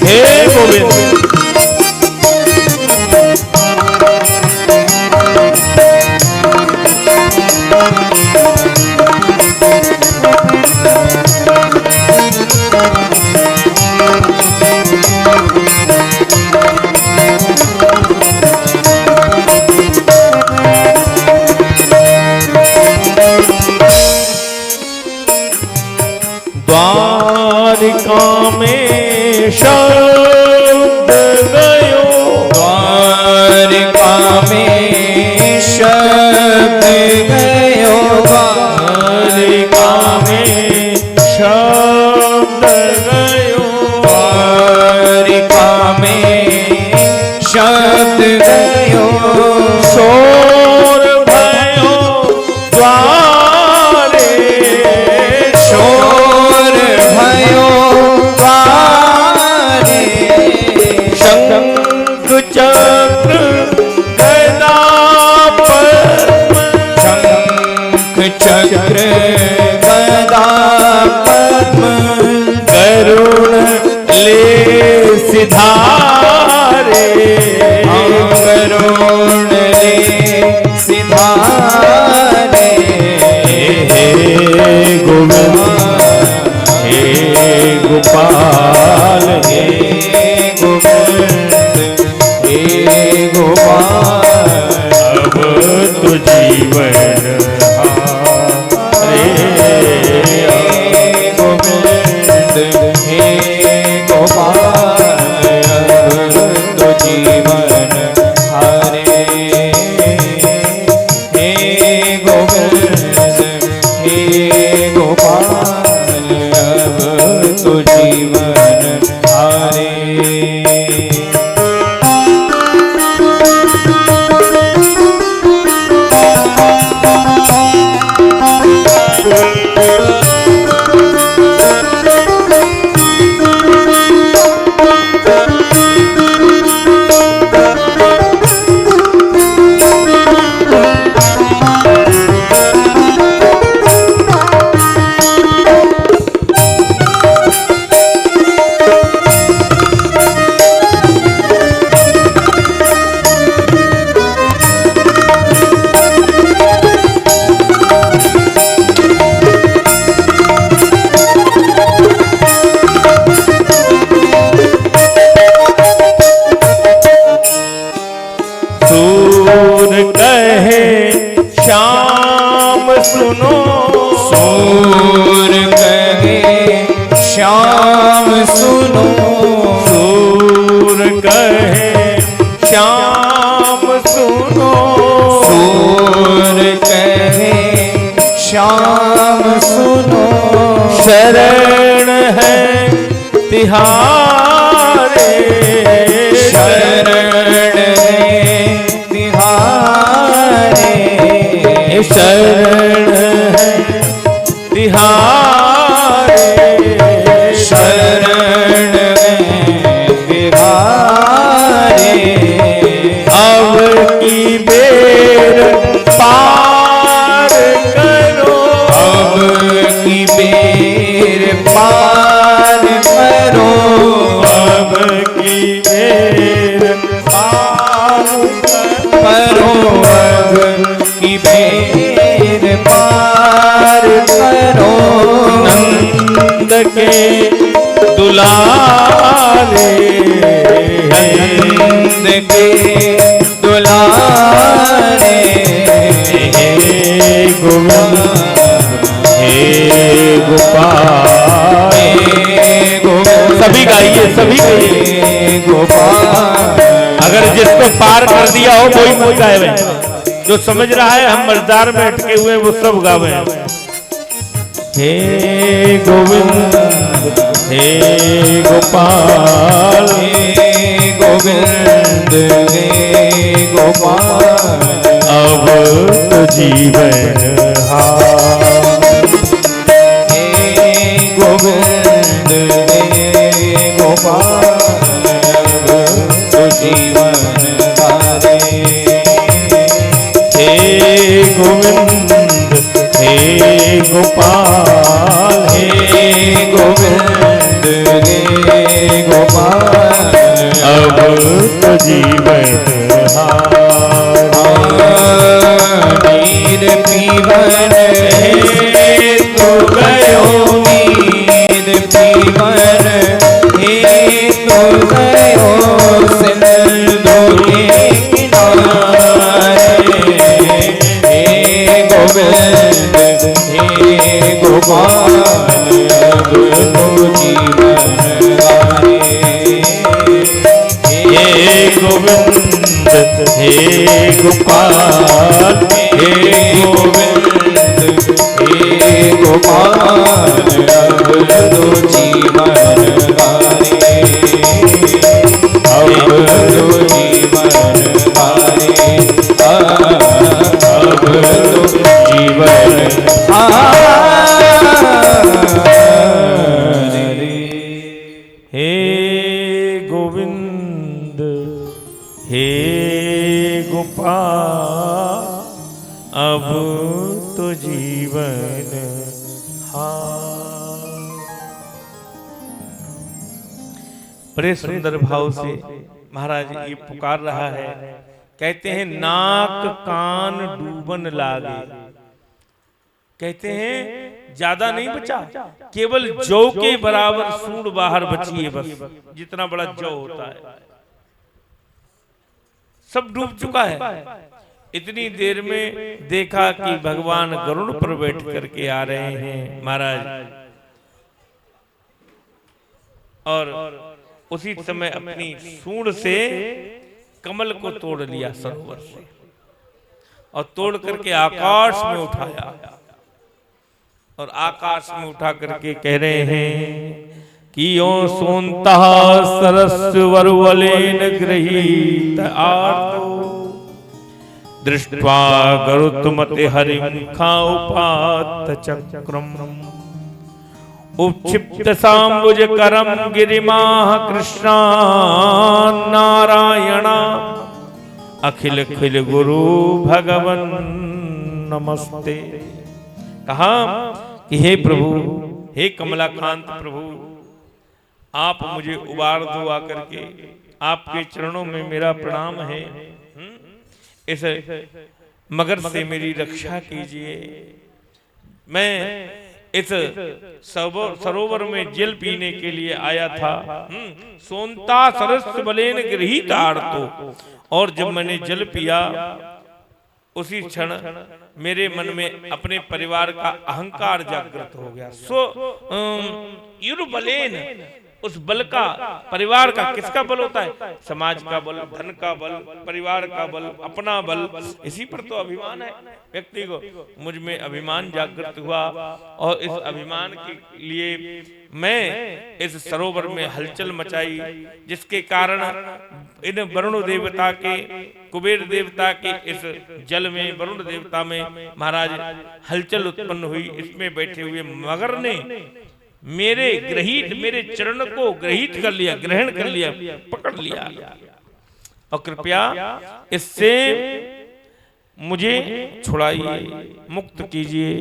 हे गोविंद द्वारिका में शब्द गयो, द्वारिका में शब्द गयो, द्वारिका में शब्द गयो, द्वारिका में शब्द गयो, शोर भयो द्वारे, शोर भयो द्वारे, शंख चक्र गदा पद्म, शंख चक्र गदा पद्म, करुण ले सिधारे, करुण ले सिधारे, हे गोविंद हे गोपाल, हे गोविंद हे गोपाल, अब तो जीवन हारे, सुनो सूर कहे श्याम सुनो सूर कहे श्याम सुनो सूर कहे श्याम सुनो शरण है तिहारे शरण है तिहारे शरण है तिहारे शरण है तिहारे अब की बेर पार करो अब की बेर पार करो अब की बेर पार करो अब की बेर पार करो नंद के दुलारे नंद के दुलारे हे गोविंद हे गोपाल सभी गाइए सभी गाइए गोपाल अगर जिसको पार कर दिया हो कोई मत गावे जो समझ रहा है हम मजदार में अटके हुए वो सब गावे हे गोविंद हे गोपाल हे गोविंद हे गोपाल अब तो जीवन हे गोविंद हे गोपाल तो जीवन धारे हे गोविंद हे गोपाल हे गोविंद हे गोपाल अब तो जीवन नीर पीवन हे तो गयो नीर पीवन हे तो गयो सिंधु के किनारे हे गोविंद हे गोपाल अब तो जीवन गारे हे गोविंद हे गोपाल हे गोविंद हे गोपाल अब तो जीवन गारे अब तो जीवन गारे अब तो जीवन हे गोविंद हे गोपाल अब तो जीवन बड़े सुंदर भाव से महाराज ये पुकार रहा है। कहते हैं नाक कान डूबन लागे, कहते हैं ज्यादा नहीं बचा, केवल जौ के बराबर सूंड बाहर बची है, बस जितना बड़ा जौ होता है सब डूब चुका है। इतनी देर में देखा कि भगवान गरुड़ पर बैठ करके आ रहे हैं महाराज, और उसी समय अपनी सूंड से कमल को तोड़ लिया सरोवर से, और तोड़ करके आकाश में उठाया, और आकाश में उठा करके कह रहे हैं कि यो सोनता सरस वरुवलेन गृहीत आर्तो दृष्ट्वा गरुत्मते हरिं खाउपात चक्रम उपक्षिप्त सांबुज करम गिरिमाह कृष्णा नारायणा अखिल खिल गुरु भगवन नमस्ते। कहा कि हे प्रभु, हे कमलाकांत प्रभु, आप मुझे उबार दो आकर के, आपके चरणों में मेरा प्रणाम है, इस मगर से मेरी रक्षा कीजिए। मैं इस सरोवर में जल पीने के लिए आया था, सोनता सरस बलेन गृहीत आर्तो, और जब मैंने जल पिया उसी क्षण मेरे मन में अपने परिवार का अहंकार जागृत हो गया। सो युरबलेन, उस बल का, परिवार का किसका बल होता है? समाज का बल, धन का बल, परिवार का बल, अपना बल, इसी पर तो अभिमान है व्यक्ति को। मुझ में अभिमान जागृत हुआ और इस अभिमान के लिए मैं इस सरोवर में हलचल मचाई, जिसके कारण इन वरुण देवता के, कुबेर देवता के इस जल में, वरुण देवता में महाराज हलचल उत्पन्न हुई। इसमें बैठे हुए मगर ने मेरे चरण को ग्रहित कर लिया, ग्रहण कर लिया, पकड़ लिया और कृपया इससे मुझे छुड़ाइए, मुक्त कीजिए।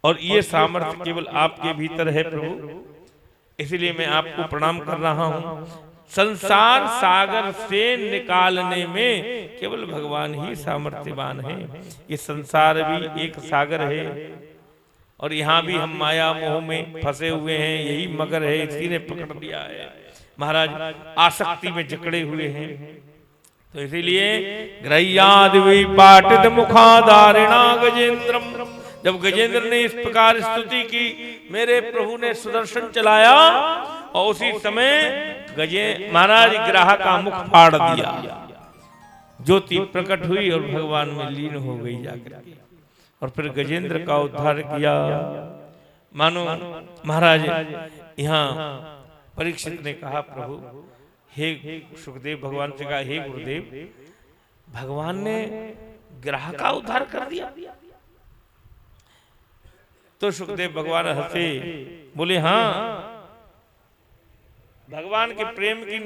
और ये सामर्थ्य केवल आपके भीतर है प्रभु, इसलिए मैं आपको प्रणाम कर रहा हूं। संसार सागर से निकालने में केवल भगवान ही सामर्थ्यवान है। ये संसार भी एक सागर है और यहाँ भी हम माया मोह में फंसे हुए हैं, यही मगर है, इसी ने पकड़ लिया है महाराज, आसक्ति में जकड़े हुए हैं। तो इसीलिए ग्रह्यादि पाटित मुखादारिणा गजेंद्रम, जब गजेंद्र ने इस प्रकार स्तुति की, मेरे प्रभु ने सुदर्शन चलाया और उसी समय महाराज ग्राह का मुख फाड़ दिया, ज्योति प्रकट हुई और भगवान में लीन हो गई जाकर के। और फिर गजेंद्र का उद्धार किया। मानो महाराज यहाँ परीक्षित ने कहा, प्रभु, हे सुखदेव, भगवान से कहा, हे गुरुदेव, भगवान ने ग्राह का उद्धार कर दिया। तो सुखदेव भगवान हंसे, बोले, हाँ, भगवान के प्रेम की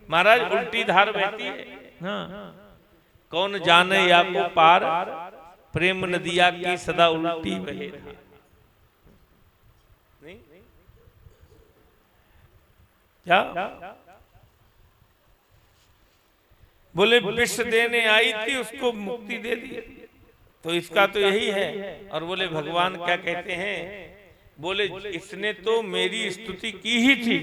महाराज उल्टी धार बहती है। हाँ, कौन जाने या को पार, प्रेम नदिया की सदा उल्टी बहे। नहीं क्या बोले, विष देने आई थी, उसको मुक्ति दे दी। तो इसका तो यही है। और बोले भगवान क्या कहते हैं, बोले इसने तो मेरी स्तुति की ही थी,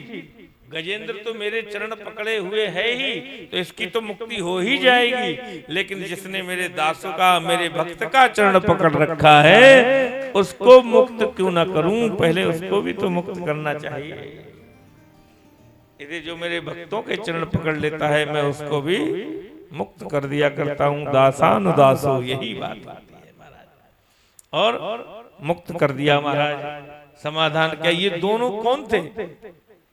गजेंद्र तो मेरे चरण पकड़े हुए है ही, तो इसकी तो मुक्ति हो ही जाएगी। लेकिन जिसने मेरे दासों का, मेरे भक्त का चरण पकड़ रखा है, उसको मुक्त क्यों ना करूं, पहले उसको भी तो मुक्त करना चाहिए। इसे जो मेरे भक्तों के चरण पकड़ लेता है, मैं उसको भी मुक्त कर दिया करता हूं। दासानुदासो, यही बात आती है महाराज। और मुक्त कर दिया महाराज, समाधान क्या। ये दोनों कौन थे?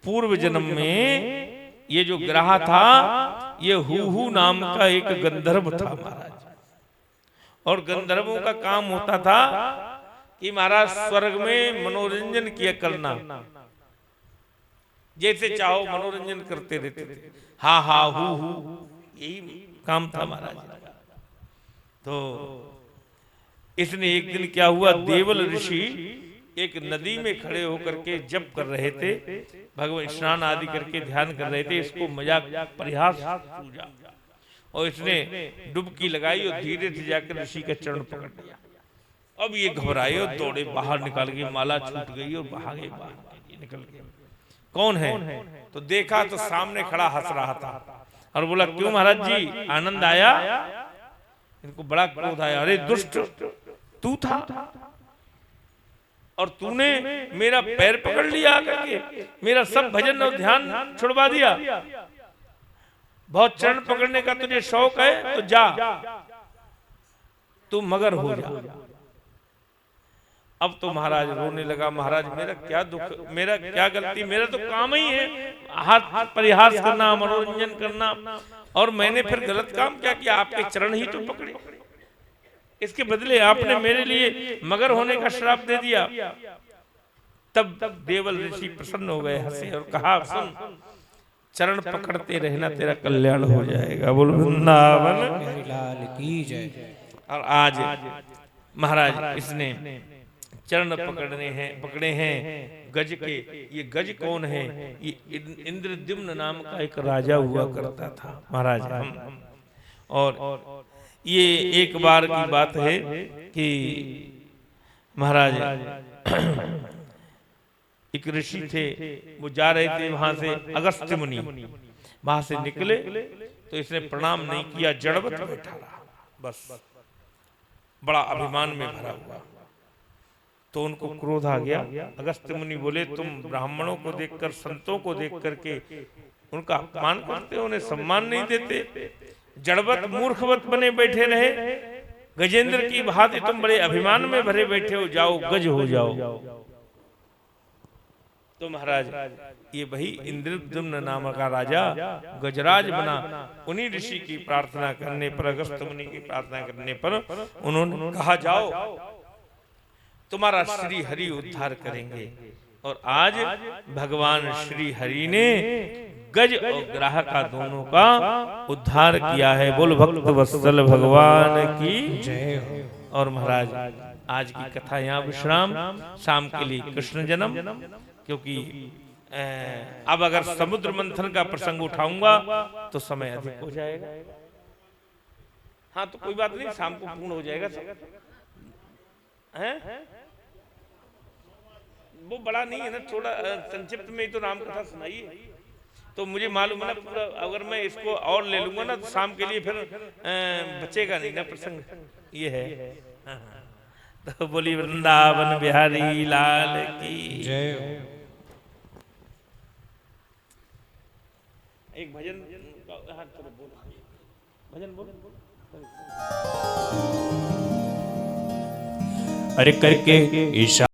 पूर्व जन्म में ये जो ग्राह था, ये हूहू नाम का एक गंधर्व था महाराज। और गंधर्वों का काम होता था कि महाराज स्वर्ग में मनोरंजन किया करना, जैसे चाहो मनोरंजन करते रहते थे। हा हा हू हू, यही काम था महाराज। तो इसने एक दिन क्या हुआ, देवल ऋषि एक नदी में खड़े होकर के जप कर रहे थे, भगवान स्नान आदि करके ध्यान कर रहे थे। इसको मजाक परिहास सूझा और इसने डुबकी लगाई और धीरे से जाकर ऋषि का चरण पकड़ लिया। अब ये घबराए और दौड़े बाहर, निकाल के माला छूट गई और भागे बाहर निकल गए। कौन है? तो देखा तो सामने खड़ा हंस रहा था और बोला, क्यों महाराज जी, आनंद आया? इनको बड़ा क्रोध आया। अरे दुष्ट, तू था और तूने मेरा पैर पकड़ लिया करके, मेरा सब भजन और ध्यान छुड़वा दिया। बहुत चरण पकड़ने का तुझे शौक है, तो जा, तू मगर हो जा। अब तो महाराज रोने लगा, महाराज मेरा क्या दुख, मेरा क्या गलती, मेरा तो काम ही है हाथ परिहास करना, मनोरंजन करना, और मैंने फिर गलत काम क्या किया? आपके चरण ही तो पकड़े, इसके बदले आपने मेरे लिए मगर होने का श्राप दे दिया। तब देवल ऋषि प्रसन्न हो गए, हंसे और कहा, सुन, चरण पकड़ते रहना, तेरा कल्याण हो जाएगा। बोल वृंदावन लाल की जय। और आज महाराज इसने चरण पकड़े हैं गज के। ये गज कौन है? ये इंद्रद्युम्न नाम का एक राजा हुआ करता था महाराज। हम और ये एक बार की बात है कि महाराज एक ऋषि थे, वो जा रहे थे वहां से, अगस्त्य मुनि वहां से निकले, तो इसने प्रणाम नहीं किया, जड़वत बैठा रहा बस। बड़ा अभिमान में भरा हुआ। तो उनको क्रोध आ गया। अगस्त्य मुनि बोले, तुम ब्राह्मणों को देखकर, संतों को देख करके उनका अपमान करते हो, उन्हें सम्मान नहीं देते, जड़वत मूर्खवत बने बैठे रहे, गजेंद्र की भांति तुम बड़े अभिमान में भरे बैठे हो, जाओ गज हो जाओ। तो महाराज ये वही इंद्रद्युम्न नाम का राजा गजराज बना। उन्हीं ऋषि की प्रार्थना करने पर, अगस्त्य मुनि की प्रार्थना करने पर उन्होंने कहा, जाओ तुम्हारा श्री हरि उद्धार करेंगे। और आज भगवान श्री हरि ने गज और ग्राह का दोनों का उद्धार किया है। बोल भक्त वत्सल भगवान की जय हो। और महाराज आज की कथा यहाँ विश्राम, शाम के लिए कृष्ण जन्म। क्योंकि अब अगर समुद्र मंथन का प्रसंग उठाऊंगा तो समय अधिक हो जाएगा। हाँ तो कोई बात नहीं, शाम को पूर्ण हो जाएगा सब। हैं? वो बड़ा नहीं है ना, थोड़ा संक्षिप्त में ही तो राम कथा सुनाइए। तो मुझे मालूम है ना पूरा, अगर मैं इसको और ले लूंगा ना तो शाम के लिए फिर बचेगा नहीं ना प्रसंग। ये है। हाँ। तो बोली वृंदावन बिहारी लाल की जय हो। एक भजन बोल, भजन बोल। अरे करके ईशा